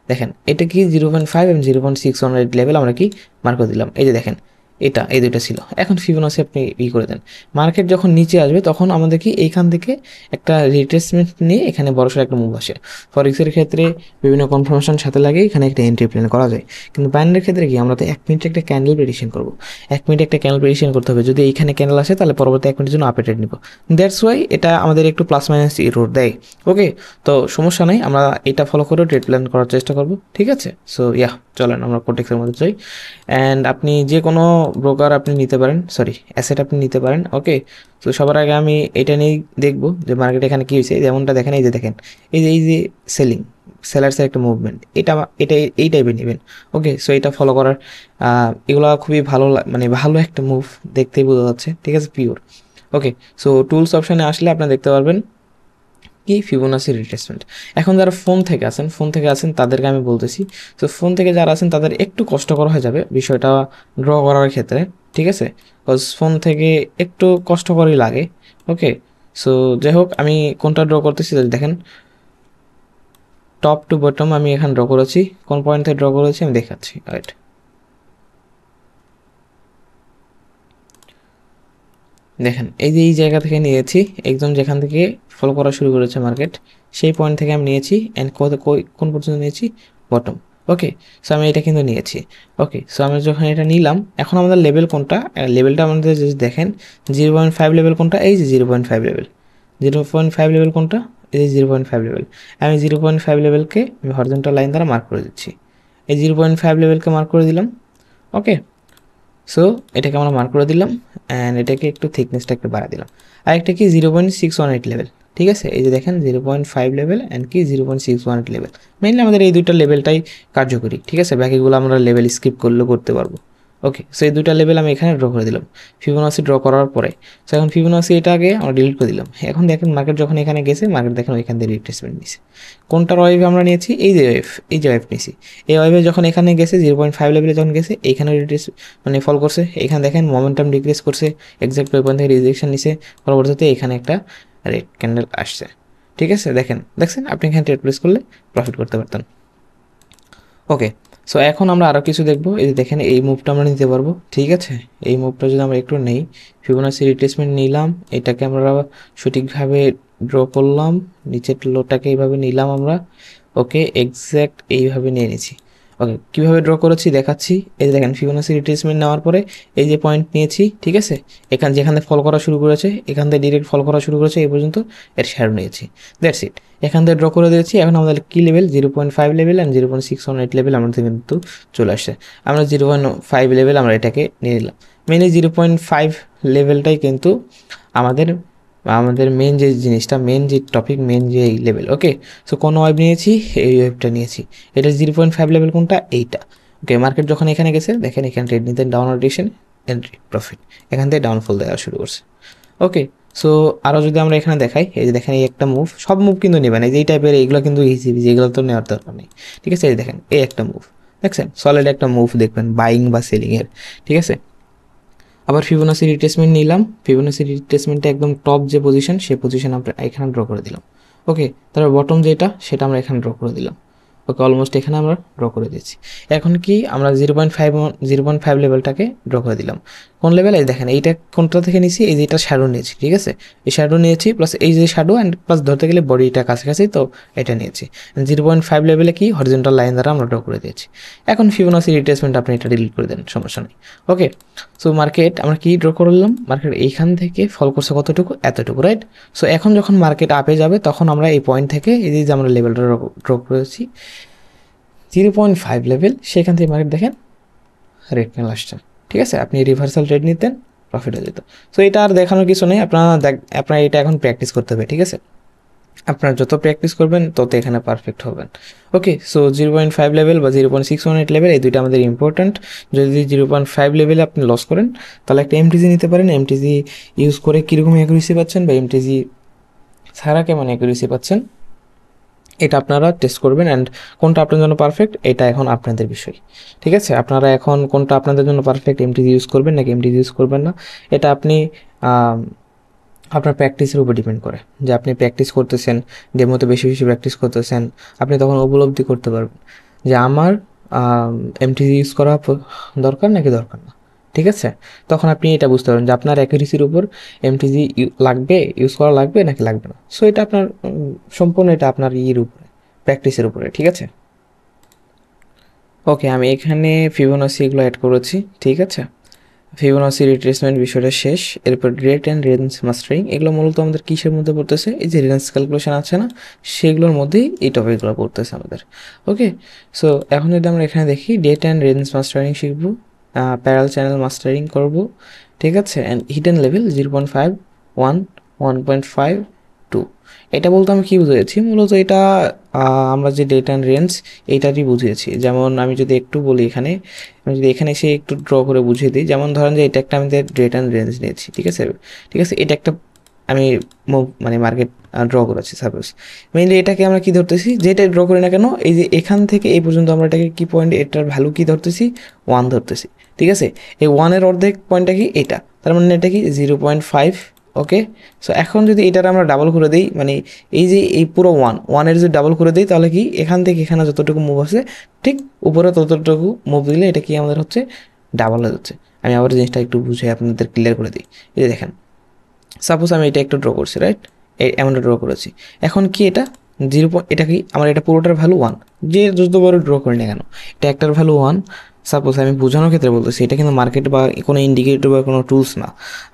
দেখেন এটা কি 0.5 এবং 0.618 লেভেল আমরা কি মার্ক করে দিলাম। এই যে দেখেন এটা, এই দুইটা ছিল। এখন ফিবোনাসি আপনি করে দেন, মার্কেট যখন নিচে আসবে তখন আমাদের কি এইখান থেকে একটা রিট্রেসমেন্ট নিয়ে এখানে বড়সড় একটা মুভ আসে। ফরেক্সের ক্ষেত্রে বিভিন্ন কনফার্মেশন সাথে লাগে, এখানে একটা এন্ট্রি প্ল্যান করা যায়। কিন্তু বাইন্ডের ক্ষেত্রে কি, আমরা তো 1 মিনিটে একটা ক্যান্ডেল প্রেডিকশন করবো, 1 মিনিটে একটা ক্যান্ডেল প্রেডিকশন করতে হবে। যদি এইখানে ক্যান্ডেল আসে তাহলে পরবর্তী 1 মিনিটের জন্য আপে ট্রেড নিব। দ্যাটস ওয়াই এটা আমাদের একটু প্লাস মাইনাস ইরোর দেয়, ওকে? তো সমস্যা নাই, আমরা এটা ফলো করে ট্রেড প্ল্যান করার চেষ্টা করব, ঠিক আছে? সো চলেন আমরা কোটেক্সের মধ্যে যাই। অ্যান্ড আপনি যে কোনো ব্রোকার আপনি নিতে পারেন, অ্যাসেট আপনি নিতে পারেন, ওকে? তো সবার আগে আমি এটা নিয়েই দেখবো যে মার্কেট এখানে কী হয়েছে। যেমনটা দেখেন, এই যে দেখেন, এই যে সেলিং, সেলার্সের একটা মুভমেন্ট, এটা এই টাইপের নেবেন, ওকে? সো এটা ফলো করার এগুলো খুবই ভালো, মানে ভালো একটা মুভ, দেখতেই বোঝা যাচ্ছে, ঠিক আছে? পিওর, ওকে? সো টুলস অপশানে আসলে আপনারা দেখতে পারবেন কি ফিবোনাসি রিট্রেসমেন্ট। এখন যারা ফোন থেকে আছেন তাদেরকে আমি বলতেছি, তো ফোন থেকে যারা আছেন তাদের একটু কষ্টকর হয়ে যাবে বিষয়টা ড্র করার ক্ষেত্রে, ঠিক আছে? বিকজ ফোন থেকে একটু কষ্টকরই লাগে, ওকে? সো যাই হোক, আমি কোনটা ড্র করতেছি দেখেন, টপ টু বটম আমি এখানে ড্র করেছি। কোন পয়েন্ট থেকে ড্র করেছি আমি দেখাচ্ছি, রাইট? দেখেন এই যে এই জায়গা থেকে নিয়েছি, একদম যেখান থেকে ফলো করা শুরু করেছে মার্কেট, সেই পয়েন্ট থেকে আমি নিয়েছি। অ্যান্ড কোন পর্যন্ত নিয়েছি? বটম, ওকে? সো আমি এটা কিন্তু নিয়েছি, ওকে? সো আমি যখন এটা নিলাম, এখন আমাদের লেভেল কোনটা, লেভেলটা আমাদের যদি দেখেন 0.5 লেভেল কোনটা, এই যে 0.5 লেভেল, 0.5 লেভেল কোনটা, এই যে 0.5 লেভেল। আমি 0.5 লেভেলকে আমি হরিজন্টাল লাইন দ্বারা মার্ক করে দিচ্ছি, এই 0.5 লেভেলকে মার্ক করে দিলাম, ওকে? সো এটাকে আমরা মার্ক করে দিলাম, অ্যান্ড এটাকে একটু থিকনেসটা একটু বাড়া দিলাম। আর একটা কি 0.618 লেভেল, ঠিক আছে? এই যে দেখেন 0.5 লেভেল অ্যান্ড কি 0.618 লেভেল। মেইনলি আমাদের এই দুইটা লেভেলটাই কার্যকরী, ঠিক আছে? বাকিগুলো আমরা লেভেল স্কিপ করলেও করতে পারবো, ওকে, সো এই দুইটা লেভেল আমি এখানে ড্র করে দিলাম ফিবোনাসি ড্র করার পরে। সো এখন ফিবোনাসি এটা আগে আমরা ডিলিট করে দিলাম। এখন দেখেন মার্কেট যখন এখানে গেছে, মার্কেট দেখেন ওইখান থেকে রিট্রেসমেন্ট নিয়েছে। কোনটার ওয়েভ আমরা নিয়েছি? এই যে ওয়েভ, এই যে ওয়েভ নিয়েছি। এই ওয়েভে যখন এখানে গেছে 0.5 লেভেলে যখন গেছে, এইখানে রিট্রেস মানে ফল করছে, এখানে দেখেন মোমেন্টাম ডিক্রিজ করছে, এক্সাক্ট ওই পয়েন্ট থেকে রিজেকশন নিছে, পরবর্তীতে এখানে একটা রেড ক্যান্ডেল আসছে। ঠিক আছে, দেখছেন আপনি এখানে ট্রেড প্লেস করলে প্রফিট করতে পারতেন। ওকে, সো এখন আমরা আরও কিছু দেখবো। এই যে দেখেন এই মুভটা আমরা নিতে পারবো। ঠিক আছে, এই মুভটা যদি আমরা একটু নেই, ফিবোনাসি রিট্রেসমেন্ট নিলাম, এটাকে আমরা সঠিকভাবে ড্র করলাম, নিচের লোটাকে এইভাবে নিলাম আমরা। ওকে, এক্স্যাক্ট এইভাবে নিয়ে নিয়েছি। ওকে, কীভাবে ড্র করেছি দেখাচ্ছি। এই যে দেখেন ফিবোনাসি রিট্রেসমেন্ট নেওয়ার পরে এই যে পয়েন্ট নিয়েছি, ঠিক আছে, যেখান থেকে ফল করা শুরু করেছে, এখান থেকে ডিরেক্ট ফল করা শুরু করেছে এই পর্যন্ত, এর শ্যাডো নিয়েছি। দ্যাটস ইট, এখান থেকে ড্র করে দিয়েছি। এখন আমাদের কী লেভেল? 0.5 লেভেল অ্যান্ড 0.618 লেভেল আমাদের কিন্তু চলে আসছে। আমরা 0.5 লেভেল আমরা এটাকে নিয়ে নিলাম। মেনলি 0.5 লেভেলটাই কিন্তু আমাদের আমাদের মেন যে জিনিসটা, মেন যে টপিক, মেন যে এই লেভেল। ওকে, সো কোন ওয়েভ নিয়েছি? এই ওয়েভটা নিয়েছি। এটা 0.5 লেভেল কোনটা? এইটা। ওকে, মার্কেট যখন এখানে গেছে দেখেন এখানে ট্রেড নিতে ডাউনওয়ার্ড ডিরেকশন, এন্ট্রি প্রফিট, এখান থেকে ডাউনফল দেওয়া শুরু করছে। ওকে, সো আরও যদি আমরা এখানে দেখাই, এই যে দেখেন এই একটা মুভ, সব মুভ কিন্তু নেবেন, এই যে এই টাইপের এইগুলো কিন্তু ইজি, যেগুলো তো নেওয়ার দরকার নেই। ঠিক আছে, এই দেখেন এই একটা মুভ, দেখছেন সলিড একটা মুভ দেখবেন বাইং বা সেলিংয়ের। ঠিক আছে, আবার ফিবোনাসি রিট্রেসমেন্ট নিলাম, ফিবোনাসি রিট্রেসমেন্টটা একদম টপ যে পজিশন, সেই পজিশন আমরা এখানে ড্র করে দিলাম। ওকে, তারপর বটম যেটা সেটা আমরা এখানে ড্র করে দিলাম। ওকে, অলমোস্ট এখানে আমরা ড্র করে দিয়েছি। এখন কি আমরা 0.5 লেভেলটাকে ড্র করে দিলাম। কোন লেভেল? এই দেখেন এইটা কোনটা থেকে নিয়েছি? এই যে এটা শ্যাডো নিয়েছি। ঠিক আছে, এই শ্যাডো নিয়েছি, প্লাস এই যে শ্যাডো অ্যান্ড প্লাস ধরতে গেলে বডিটা কাছাকাছি, তো এটা নিয়েছি। 0.5 লেভেলে কি হরিজন্টাল লাইন দ্বারা আমরা ড্র করে দিয়েছি। এখন ফিবোনাসি রিট্রেসমেন্ট আপনি এটা ডিলিট করে দেন, সমস্যা নেই। ওকে, সো মার্কেট আমরা কি ড্র করলাম? মার্কেট এইখান থেকে ফল করছে কতটুকু? এতটুকু, রাইট? সো এখন যখন মার্কেট আপে যাবে তখন আমরা এই পয়েন্ট থেকে এই যে আমরা লেভেলটা ড্র করেছি 0.5 লেভেল, সেখান থেকে মার্কেট দেখেন রেড ক্যান্ডেল আসছে। ঠিক আছে, আপনি রিভার্সাল ট্রেড নিতেন, প্রফিট হয়ে যেত। সো এটা আর দেখানোর কিছু নেই, আপনার এটা এখন প্র্যাকটিস করতে হবে। ঠিক আছে, আপনার যত প্র্যাকটিস করবেন তত এখানে পারফেক্ট হবেন। ওকে, সো 0.5 লেভেল বা 0.618 লেভেল এই দুইটা আমাদের ইম্পর্ট্যান্ট। যদি 0.5 লেভেলে আপনি লস করেন তাহলে একটা এমটিজি নিতে পারেন। এমটিজি ইউজ করে কীরকম অ্যাকুরেসি পাচ্ছেন বা এমটিজি ছাড়া কেমন অ্যাকুরেসি পাচ্ছেন, এটা আপনারা টেস্ট করবেন। অ্যান্ড কোনটা আপনার জন্য পারফেক্ট এটা এখন আপনাদের বিষয়। ঠিক আছে, আপনারা এখন কোনটা আপনাদের জন্য পারফেক্ট, এমটিজি ইউজ করবেন নাকি এমটিজি ইউজ করবেন না, এটা আপনি আপনার প্র্যাকটিসের উপর ডিপেন্ড করে। যে আপনি প্র্যাকটিস করতেছেন, ডেমোতে বেশি বেশি প্র্যাকটিস করতেছেন, আপনি তখন উপলব্ধি করতে পারবেন যে আমার এমটিজি ইউজ করা দরকার নাকি দরকার না। ঠিক আছে, তখন আপনি এটা বুঝতে পারবেন যে আপনার অ্যাকুরেসির উপর এমটিজি লাগবে, ইউজ করা লাগবে নাকি লাগবে না। সো এটা আপনার সম্পূর্ণ এটা আপনার উপরে, প্র্যাকটিসের উপরে। ঠিক আছে, ওকে, আমি এখানে ফিবোনাসি এগুলো অ্যাড করেছি। ঠিক আছে, ফিবোনাসি রিট্রেসমেন্ট বিষয়টা শেষ। এরপর রেট অ্যান্ড রেঞ্জ মাস্টারিং, এগুলো মূলত আমাদের কিসের মধ্যে পড়তেছে? এই যে রেঞ্জ ক্যালকুলেশন আছে না, সেগুলোর মধ্যেই এই টপিকগুলো পড়তেছে আমাদের। ওকে, সো এখন যদি আমরা এখানে দেখি ডেট অ্যান্ড রেঞ্জ মাস্টারিং শিখবো, প্যারাল চ্যানেল মাস্টারিং করব। ঠিক আছে, অ্যান্ড হিডেন লেভেল 0.5, 1, 1.5, 2। এটা বলতে আমি কী বুঝিয়েছি? মূলত এটা আমরা যে ডেট অ্যান্ড রেঞ্জ এইটারই বুঝিয়েছি। যেমন আমি যদি একটু বলি এখানে, আমি যদি এখানে এসে একটু ড্র করে বুঝিয়ে দিই, যেমন ধরেন যে এটা একটা আমাদের ডেট অ্যান্ড রেঞ্জ নিয়েছি। ঠিক আছে, ঠিক আছে, এটা একটা আমি মানে মার্কেট ড্র করেছি সাপোজ। মেইনলি এটাকে আমরা কী ধরতেছি, যেটা ড্র করি না কেন, এই যে এখান থেকে এই পর্যন্ত আমরা এটাকে কী পয়েন্ট, এটার ভ্যালু কী ধরতেছি? 1 ধরতেছি। ঠিক আছে, এই 1-এর অর্ধেক পয়েন্টটা কি? এটা, তার মানে এটা কি 0.5। ওকে, সো এখন যদি এটার আমরা ডাবল করে দিই, মানে এই যে এই পুরো 1-এর যদি ডাবল করে দিই তাহলে কি এখান থেকে এখানে যতটুকু মুভ আছে ঠিক উপরে ততটুকু মুভ দিলে এটা কি আমাদের হচ্ছে ডাবল হয়ে যাচ্ছে। আমি আবার জিনিসটা একটু বুঝে আপনাদের ক্লিয়ার করে দিই। এই যে দেখেন, সাপোজ আমি এটা একটু ড্র করছি, রাইট, এমনটা ড্র করেছি। এখন কি এটা 0, এটা কি আমার এটা পুরোটার ভ্যালু 1, যে যত বড় ড্র করি না কেন এটা একটার ভ্যালু 1। সাপোজ আমি বোঝানোর ক্ষেত্রে বলতেছি, এটা কিন্তু মার্কেট বা কোনো ইন্ডিকেটর বা কোনো টুলস না,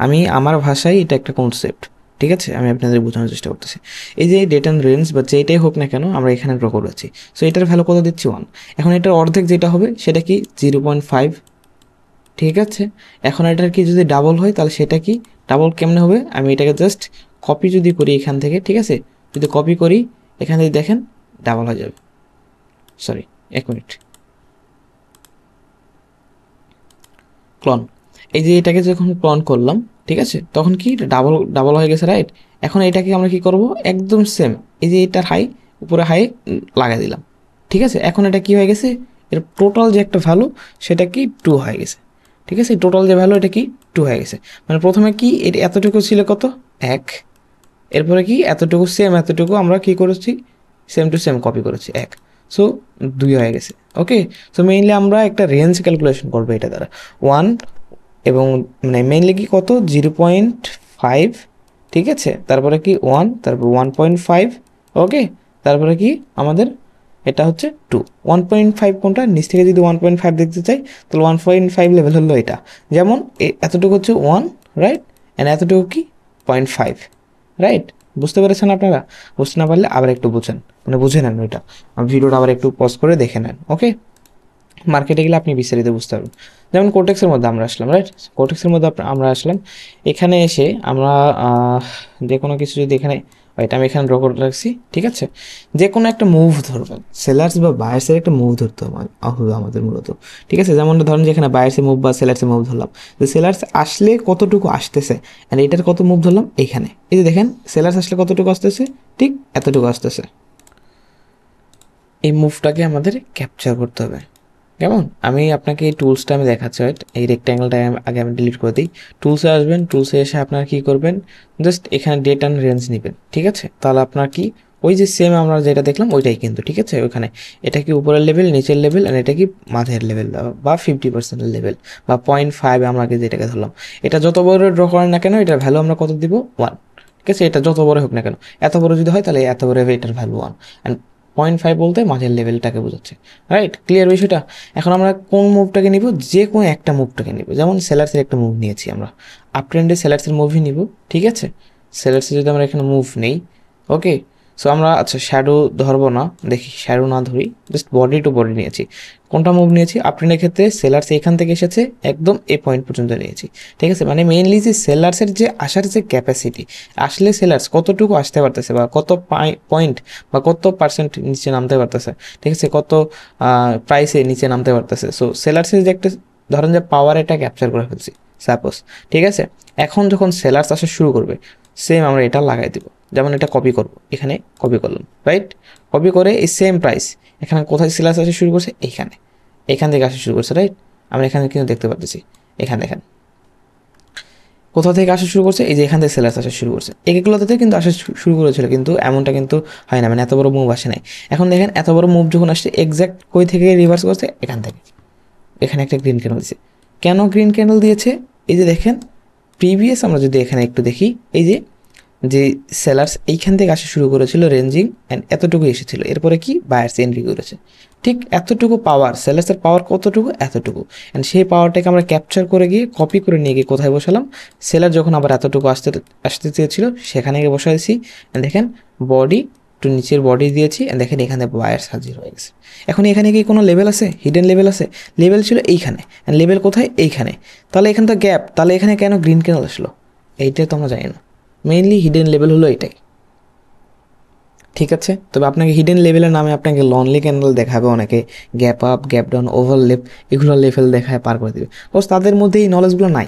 আমি আমার ভাষায় এটা একটা কনসেপ্ট। ঠিক আছে, আমি আপনাদের বোঝানোর চেষ্টা করতেছি। এই যে ডেট অ্যান্ড রেঞ্জ বা যেটাই হোক না কেন আমরা এখানে ড্র করেছি। সো এটার ভ্যালু কত দিচ্ছি? 1। এখন এটার অর্ধেক যেটা হবে সেটা কি 0.5। ঠিক আছে, এখন এটার কি যদি ডাবল হয় তাহলে সেটা কি ডাবল কেমনে হবে? আমি এটাকে জাস্ট কপি যদি করি এখান থেকে, ঠিক আছে, যদি কপি করি এখান থেকে দেখেন ডাবল হয়ে যাবে। Sorry, 1 minute. ক্লন। এই যে এটাকে যখন ক্লন করলাম, ঠিক আছে, তখন কি ডাবল ডাবল হয়ে গেছে, রাইট? এখন এটাকে আমরা কি করব, একদম সেম এই যে এটার হাই উপরে হাই লাগাই দিলাম, ঠিক আছে। এখন এটা কি হয়ে গেছে, এর টোটাল যে একটা ভ্যালু সেটা কি 2 হয়ে গেছে, ঠিক আছে। টোটাল যে ভ্যালু এটা কি 2 হয়ে গেছে। মানে প্রথমে কি এটা এতটুকু ছিল কত 1, এরপরে কি এতটুকু সেম এতটুকু আমরা কি করেছি সেম টু সেম কপি করেছি 1, সো 2 হয়ে গেছে। ওকে, সো মেইনলি আমরা একটা রেঞ্জ ক্যালকুলেশন করবো এটা দ্বারা 1 এবং মানে মেইনলি কি কত 0.5, ঠিক আছে, তারপরে কি 1, তারপর 1.5, ওকে, তারপরে কি আমাদের এটা হচ্ছে 2। 1.5 কোনটা, নিচ থেকে যদি 1.5 দেখতে চাই তাহলে 1.5 লেভেল হলো এটা। যেমন এতটুকু হচ্ছে 1, রাইট, অ্যান্ড এতটুকু কি 0.5, রাইট। বুঝতে পেরেছেন আপনারা? বুঝতে না পারলে আবার একটু বুঝেন, মানে বুঝে নেন ওইটা, ভিডিওটা আবার একটু পজ করে দেখে নেন। ওকে, মার্কেটে গেলে আপনি বিস্তারিত বুঝতে পারবেন। যেমন কোটেক্সের মধ্যে আমরা আসলাম, রাইট, কোটেক্সের মধ্যে আমরা আসলাম, এখানে এসে আমরা যে কোনো কিছু যদি এখানে, রাইট, আমি এখানে ড্র করে রাখছি, ঠিক আছে। যে কোনো একটা মুভ ধরবেন, সেলার্স বা বায়ার্সের একটা মুভ ধরতে হবে আমাদের মূলত, ঠিক আছে। যেমন ধরেন যে এখানে বায়ার্সের মুভ বা সেলার্সের মুভ ধরলাম, যে সেলার্স আসলে কতটুকু আসতেছে, অ্যান্ড এটার কত মুভ ধরলাম এইখানে, এই যে দেখেন সেলার্স আসলে কতটুকু আসতেছে, ঠিক এতটুকু আসতেছে। এই মুভটাকে আমাদের ক্যাপচার করতে হবে। কেমন, আমি আপনাকে এই টুলসটা আমি দেখাচ্ছি, রাইট। এই রেক্ট্যাঙ্গেলটা আগে আমি ডিলিট করে দিই। টুলসে আসবেন, টুলসে এসে আপনারা কী করবেন, জাস্ট এখানে ডেট অ্যান্ড রেঞ্জ নেবেন, ঠিক আছে। তাহলে আপনার কি ওই যে সেম আমরা যেটা দেখলাম ওইটাই কিন্তু, ঠিক আছে। ওইখানে এটা কি উপরের লেভেল, নিচের লেভেল, আর এটা কি মাঝের লেভেল বা 50% লেভেল বা 0.5 আমরা আগে যেটাকে ধরলাম। এটা যত বড় ড্র করেন না কেন এটার ভ্যালু আমরা কত দিব, 1, ঠিক আছে। এটা যত বড় হোক না কেন, এত বড় যদি হয় তাহলে এত বড় হবে এটার ভ্যালু 1, অ্যান্ড 0.5 বলতে মাঝের লেভেলটাকে বোঝাচ্ছে, রাইট। ক্লিয়ার বিষয়টা? এখন আমরা কোন মুভটাকে নিব, যে কোনো একটা মুভটাকে নিব। যেমন সেলার্সের একটা মুভ নিয়েছি আমরা, আপ ট্রেন্ডে সেলার্সের মুভই নিব, ঠিক আছে। সেলার্সে যদি আমরা এখানে মুভ নেই, ওকে, সো আমরা আচ্ছা শ্যাডো ধরবো না, দেখি শ্যাডো না ধরি, জাস্ট বডি টু বডি নিয়েছি। কোনটা মুভ নিয়েছি, আপ ট্রেন্ডের ক্ষেত্রে সেলার্স এখান থেকে এসেছে একদম এই পয়েন্ট পর্যন্ত নিয়েছি, ঠিক আছে। মানে মেইনলি যে সেলার্সের যে আসার যে ক্যাপাসিটি, আসলে সেলার্স কতটুকু আসতে পারতেছে বা কত পয়েন্ট বা কত পার্সেন্ট নিচে নামতে পারতেছে, ঠিক আছে, কত প্রাইসে নিচে নামতে পারতেছে। সো সেলার্সের যে একটা ধরেন যে পাওয়ার, এটা ক্যাপচার করে ফেলছি সাপোজ, ঠিক আছে। এখন যখন সেলার্স আসা শুরু করবে, সেম আমরা এটা লাগাই দিব। যেমন এটা কপি করব, এখানে কপি করলাম, রাইট। কপি করে এই সেম প্রাইস এখানে কোথায় সেলার্স আসা শুরু করছে, এইখানে, এখান থেকে আসা শুরু করছে, রাইট। আমরা এখানে কিন্তু দেখতে পাচ্ছি, এখানে দেখেন কোথা থেকে আসা শুরু করছে, এই যে এখান থেকে সেলার্স আসা শুরু করছে, এগুলোতে কিন্তু আসা শুরু করেছিল, কিন্তু এমনটা কিন্তু হয় না, মানে এত বড় মুভ আসে নাই। এখন দেখেন এত বড় মুভ যখন আসছে, এক্স্যাক্ট কই থেকে রিভার্স করছে, এখান থেকে। এখানে একটা গ্রিন ক্যান্ডেল দিয়েছে, কেন গ্রিন ক্যান্ডেল দিয়েছে, এই যে দেখেন প্রিভিয়াস আমরা যদি এখানে একটু দেখি, এই যে সেলার্স এইখান থেকে আসা শুরু করেছিল রেঞ্জিং, অ্যান্ড এতটুকু এসেছিল, এরপরে কি বায়ার্স এন্ট্রি করেছে, ঠিক এতটুকু পাওয়ার, সেলার্সের পাওয়ার কতটুকু, এতটুকু, অ্যান্ড সেই পাওয়ারটাকে আমরা ক্যাপচার করে গিয়ে কপি করে নিয়ে গিয়ে কোথায় বসালাম, সেলার যখন আবার এতটুকু আসতে চেয়েছিল সেখানে গিয়ে বসাইছি, অ্যান্ড দেখেন বডি একটু নিচের বডি দিয়েছি, অ্যান্ড দেখেন এখানে বায়ার্স হাজির হয়ে গেছে। এখন এখানে কি কোনো লেভেল আছে, হিডেন লেভেল আছে? লেভেল ছিল এইখানে, অ্যান্ড লেভেল কোথায়, এইখানে। তাহলে এখানে তো গ্যাপ, তাহলে এখানে কেন গ্রিন ক্যান্ডেল আসলো, এইটাই তো আমরা জানি না। মেইনলি হিডেন লেভেল হলো এটাই, ঠিক আছে। তবে আপনাকে হিডেন লেভেলের নামে আপনাকে লনলি ক্যান্ডেল দেখাবে অনেকে, gap up, gap down, overlap, এগুলো লেভেল দেখায় পার করে দেবে। বস তাদের মধ্যে এই নলেজগুলো নাই।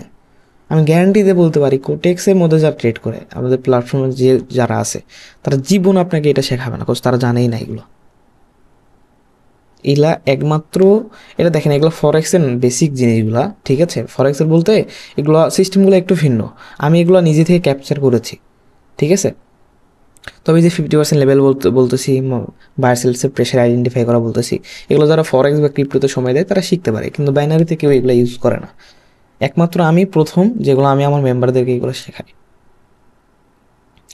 আমি গ্যারান্টি দিয়ে বলতে পারি কোটেক্সের মধ্যে যারা ট্রেড করে, আমাদের প্ল্যাটফর্মে যে যারা আছে, তারা জীবন আপনাকে এটা শেখাবে না, কোচ তারা জানেই না এগুলো। এগুলা একমাত্র, এটা দেখেন এগুলো ফরেক্সের বেসিক জিনিসগুলা, ঠিক আছে। ফরেক্সের বলতে এগুলো সিস্টেমগুলো একটু ভিন্ন, আমি এগুলো নিজে থেকে ক্যাপচার করেছি, ঠিক আছে। তবে যে 50% লেভেল বলতেছি, বায়ার সেলসের প্রেশার আইডেন্টিফাই করা বলতেছি, এগুলো যারা ফরেক্স বা ক্রিপ্টোতে সময় দেয় তারা শিখতে পারে, কিন্তু বাইনারিতে কেউ এগুলো ইউজ করে না। একমাত্র আমি প্রথম যেগুলো আমি আমার মেম্বারদেরকে এগুলো শেখাই,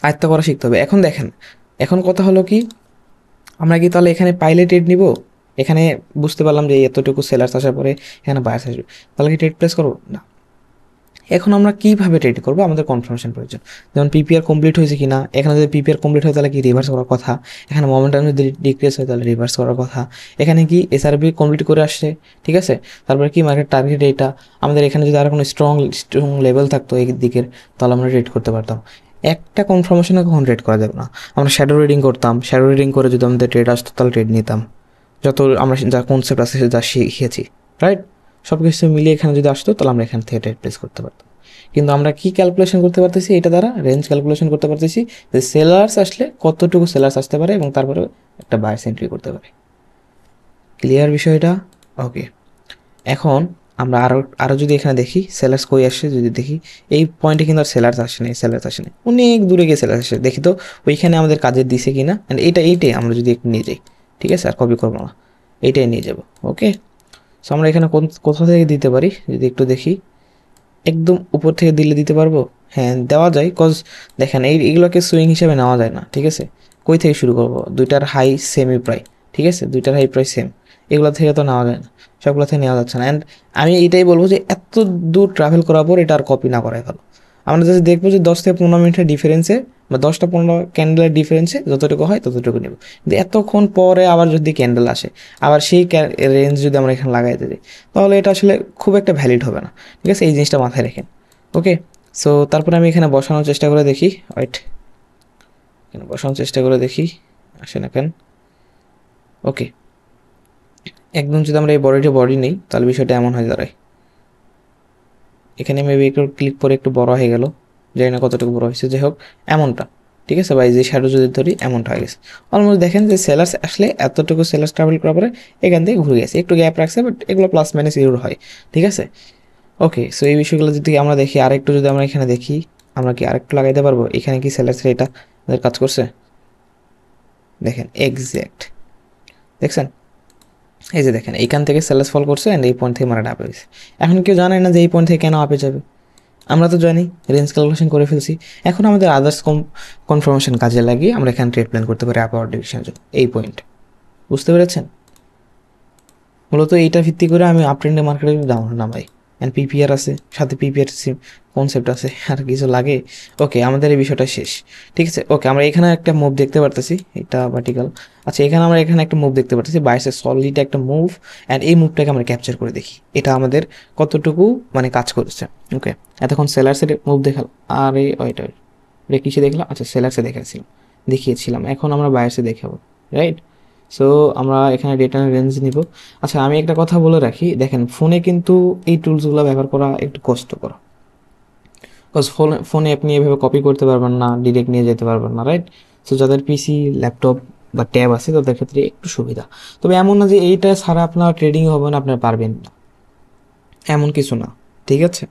আয়ত্ত করা শিখতে হবে। এখন দেখেন, এখন কথা হলো কি, আমরা কি তাহলে এখানে পাইলে ট্রেড নিব, এখানে বুঝতে পারলাম যে এতটুকু সেলার্স আসার পরে এখানে বায়ার্স আসবে, তাহলে কি ট্রেড প্লেস করবো না। এখন আমরা কীভাবে ট্রেড করবো, আমাদের কনফার্মেশন প্রয়োজন। যেমন পিপিআর কমপ্লিট হয়েছে কি না, এখানে যদি পিপিআর কমপ্লিট হয় তাহলে কি রিভার্স করার কথা, এখানে মোমেন্টাম যদি ডিক্রিজ হয় তাহলে রিভার্স করার কথা, এখানে কি এসআরবি কমপ্লিট করে আসছে, ঠিক আছে। তারপরে কি মার্কেট টার্গেট এইটা, আমাদের এখানে যদি আর কোনো স্ট্রং লেভেল থাকতো এই দিকের, তাহলে আমরা ট্রেড করতে পারতাম। একটা কনফার্মেশনে কখন ট্রেড করা যাবে না, আমরা শ্যাডো রিডিং করতাম, শ্যাডো রিডিং করে যদি আমাদের ট্রেড আসতো তাহলে ট্রেড নিতাম, যত আমরা যা কনসেপ্ট আছে যা শিখেছি, রাইট। সব কিছু মিলিয়ে এখানে যদি আসতো তাহলে আমরা এখান থেকে ট্রেড প্লেস করতে পারতাম। কিন্তু আমরা কি ক্যালকুলেশন করতে পারতেছি, এটা দ্বারা রেঞ্জ ক্যালকুলেশন করতে পারতেছি যে সেলার্স আসলে কতটুকু সেলার্স আসতে পারে এবং তারপরে একটা বায়ার্স এন্ট্রি করতে পারে। ক্লিয়ার বিষয়টা? ওকে, এখন আমরা আরও যদি এখানে দেখি সেলার্স কই আসে, যদি দেখি এই পয়েন্টে কিন্তু আর সেলার্স আসে নাই, অনেক দূরে গিয়ে সেলার্স আসে। দেখি তো ওইখানে আমাদের কাজের দিছে কি না। অ্যান্ড এইটাই আমরা যদি একটু নিয়ে যাই, ঠিক আছে, আর কপি করবো না, এইটাই নিয়ে যাব। ওকে, সো আমরা এখানে কোথা থেকে দিতে পারি যদি একটু দেখি, একদম উপর থেকে দিতে পারবো। হ্যাঁ, দেওয়া যায়, কজ দেখেন এইগুলোকে সুইং হিসেবে নেওয়া যায় না, ঠিক আছে। কই থেকে শুরু করবো, দুইটার হাই সেমই প্রায়, ঠিক আছে, দুইটার হাই প্রায় সেম, এগুলো থেকে তো নেওয়া যায় না, সবগুলো থেকে নেওয়া যাচ্ছে না। অ্যান্ড আমি এটাই বলবো যে এত দূর ট্রাভেল করার পর এটা আর কপি না করাই ভালো। আমরা যদি দেখবো যে 10 থেকে 15 মিনিটের ডিফারেন্সে বা 10টা 15 ক্যান্ডেলের ডিফারেন্সে যতটুকু হয় ততটুকু নেব। কিন্তু এতক্ষণ পরে আবার যদি ক্যান্ডেল আসে, আবার সেই রেঞ্জ যদি আমরা এখানে লাগাইতে দিই, তাহলে এটা আসলে খুব একটা ভ্যালিড হবে না, ঠিক আছে, এই জিনিসটা মাথায় রাখেন। ওকে, সো তারপরে আমি এখানে বসানোর চেষ্টা করে দেখি, ওয়েট, এখানে বসানোর চেষ্টা করে দেখি আসে না কেন। ওকে, একদম যদি আমরা এই বডি নেই তাহলে বিষয়টা এমন হয়ে দাঁড়ায়, এখানে মেবি একটু ক্লিক করে একটু বড় হয়ে গেল, জানি না কতটুকু বড় হয়েছে, যাই হোক এমনটা, ঠিক আছে, বা এই যে শ্যাডো যদি ধরি এমনটা হয়ে গেছে। অলমোস্ট দেখেন যে সেলার্স আসলে এতটুকু সেলার্স ট্রাভেল করার পরে এখান থেকে ঘুরে গেছে, একটু গ্যাপ রাখছে, বাট এগুলো প্লাস মাইনাস ইউর হয়, ঠিক আছে। ওকে, সো এই বিষয়গুলো যদি আমরা দেখি, আরেকটু যদি আমরা এখানে দেখি, আমরা কি আরেকটু লাগাইতে পারবো এখানে, কি সেলার্সের এটা আমাদের কাজ করছে, দেখেন এক্স্যাক্ট, দেখছেন, এই যে দেখেন এইখান থেকে সেলার্স ফল করছে অ্যান্ড এই পয়েন্ট থেকে মারাটা আপে গেছে। এখন কেউ জানে না যে এই পয়েন্ট থেকে কেন আপে যাবে, আমরা তো জানি, রেঞ্জ ক্যালকুলেশন করে ফেলছি। এখন আমাদের আদার্স কনফার্মেশন কাজে লাগিয়ে আমরা এখানে ট্রেড প্ল্যান করতে পারি আপার ডিরেকশনের জন্য, এই পয়েন্ট, বুঝতে পেরেছেন? মূলত এইটা ভিত্তি করে আমি আপ ট্রেন্ডে মার্কেটে ডাউন নামাই, অ্যান্ড পিপিআর আছে, সাথে পিপিআর কনসেপ্ট আছে, আর কিছু লাগে। ওকে, আমাদের এই বিষয়টা শেষ, ঠিক আছে। ওকে, আমরা এখানে একটা মুভ দেখতে পারতেছি, এটা ভার্টিক্যাল। আচ্ছা, আমরা এখানে একটা মুভ দেখতে পারতেছি, বাইসের সলিড একটা মুভ, অ্যান্ড এই মুভটাকে আমরা ক্যাপচার করে দেখি এটা আমাদের কতটুকু মানে কাজ করেছে। ওকে, এতক্ষণ সেলার্সের মুভ দেখাল, আর ওইটা কিসে দেখলাম, আচ্ছা সেলার্সে দেখিয়েছিলাম, এখন আমরা বায়ার্সে দেখাবো, রাইট। সো আমরা এখানে ডেটা রেঞ্জ নিব। আচ্ছা, আমি একটা কথা বলে রাখি, দেখেন ফোনে কিন্তু এই টুলসগুলো ব্যবহার করা একটু কষ্টকর, বিকজ ফোনে আপনি এভাবে কপি করতে পারবেন না, ডিরেক্ট নিয়ে যেতে পারবেন না, রাইট। সো যাদের পিসি, ল্যাপটপ বা ট্যাব আছে তাদের ক্ষেত্রে একটু সুবিধা। তবে এমন না যে এইটা ছাড়া আপনার ট্রেডিং হবে না, আপনার পারবেন না, এমন কিছু না, ঠিক আছে।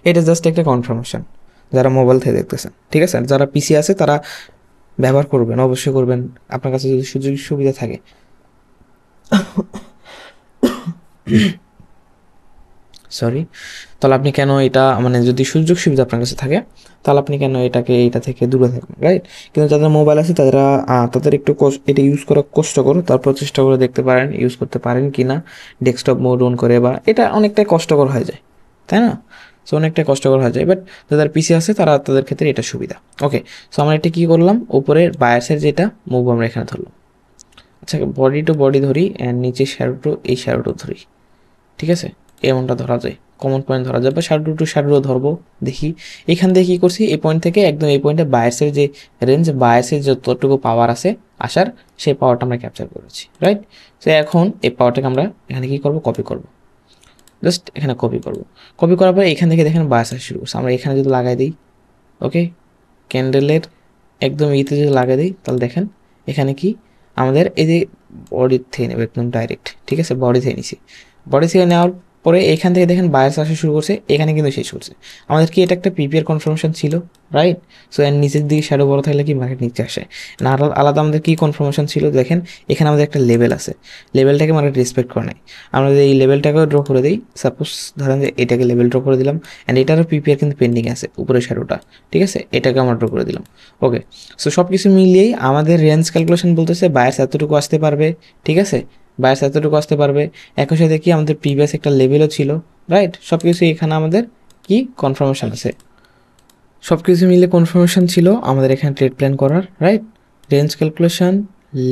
এটা জাস্ট একটা কনফার্মেশন যারা মোবাইল থেকে দেখতেছেন, ঠিক আছে। আর যারা পিসি আছে তারা ব্যবহার করবেন, অবশ্যই করবেন, আপনার কাছে যদি সুযোগ সুবিধা থাকে। সরি, তাহলে আপনি কেন এটা, মানে যদি সুযোগ সুবিধা আপনার কাছে থাকে তাহলে আপনি কেন এইটা থেকে দূরে থাকবেন, রাইট। কিন্তু যাদের মোবাইল আছে তাদের একটু এটা ইউজ করা কষ্টকর, তারপর চেষ্টা করে দেখতে পারেন ইউজ করতে পারেন কি না ডেস্কটপ মোড অন করে, বা এটা অনেকটাই কষ্টকর হয়ে যায়, তাই না। সো অনেকটাই কষ্টকর হয়ে যায়, বাট যাদের পিসি আছে তাদের ক্ষেত্রে এটা সুবিধা। ওকে, সো আমরা এটা কী করলাম, উপরের বায়াসের যেটা মুভ আমরা এখানে ধরলাম। আচ্ছা, বডি টু বডি ধরি অ্যান্ড নিচে শ্যাডো টু এই শ্যাডো ধরি, ঠিক আছে, এমনটা ধরা যায়, কমন পয়েন্ট ধরা যায়, বা শ্যাডো টু শ্যাডো ধরবো। দেখি এখান থেকে কী করছি, এই পয়েন্ট থেকে একদম এই পয়েন্টে বায়াসের যে রেঞ্জ, বায়াসের যতটুকু পাওয়ার আছে আসার, সেই পাওয়ারটা আমরা ক্যাপচার করেছি, রাইট। সো এখন এই পাওয়ারটাকে আমরা এখানে কী করবো, কপি করবো, জাস্ট এখানে কপি করার পরে এখান থেকে দেখেন বায়াস আসা শুরু করছে, আমরা এখানে যদি লাগাই দিই, ওকে, ক্যান্ডেলের একদম ইতে যদি লাগাই দিই, তাহলে দেখেন এখানে কি আমাদের এই যে বডি থেকে নেবে একদম ডাইরেক্ট, ঠিক আছে, বডি থেকে নিছি, বডি থেকে নেওয়ার পরে এখান থেকে দেখেন বায়াস আসা শুরু করছে, এখানে কিন্তু শেষ করছে। আমাদের কি এটা একটা পিপিআর কনফার্মেশন ছিল, রাইট। সো এর নিচের দিকে শ্যাডো বড় থাকলে কি মার্কেট নিচে আসে না, আলাদা আমাদের কি কনফার্মেশন ছিল, দেখেন এখানে আমাদের একটা লেভেল আছে, লেভেলটাকে মার্কেট রেসপেক্ট করে নেয়। আমরা যদি এই লেভেলটাকেও ড্র করে দিই, সাপোজ ধরেন যে এটাকে লেভেল ড্র করে দিলাম, অ্যান্ড এটারও পিপিআর কিন্তু পেন্ডিং আছে উপরে শ্যাডোটা, ঠিক আছে, এটাকে আমরা ড্র করে দিলাম। ওকে, সো সব কিছু মিলিয়েই আমাদের রেঞ্জ ক্যালকুলেশন বলতেছে বায়ার্স এতটুকু আসতে পারবে, ঠিক আছে, বায়ার্স এতটুকু আসতে পারবে। একই সাথে কি আমাদের প্রিভিয়াস একটা লেভেলও ছিল, রাইট। সব কিছু এখানে আমাদের কি কনফার্মেশন আছে, সব কিছু মিলে কনফার্মেশন ছিল আমাদের এখানে ট্রেড প্ল্যান করার, right. Range calculation,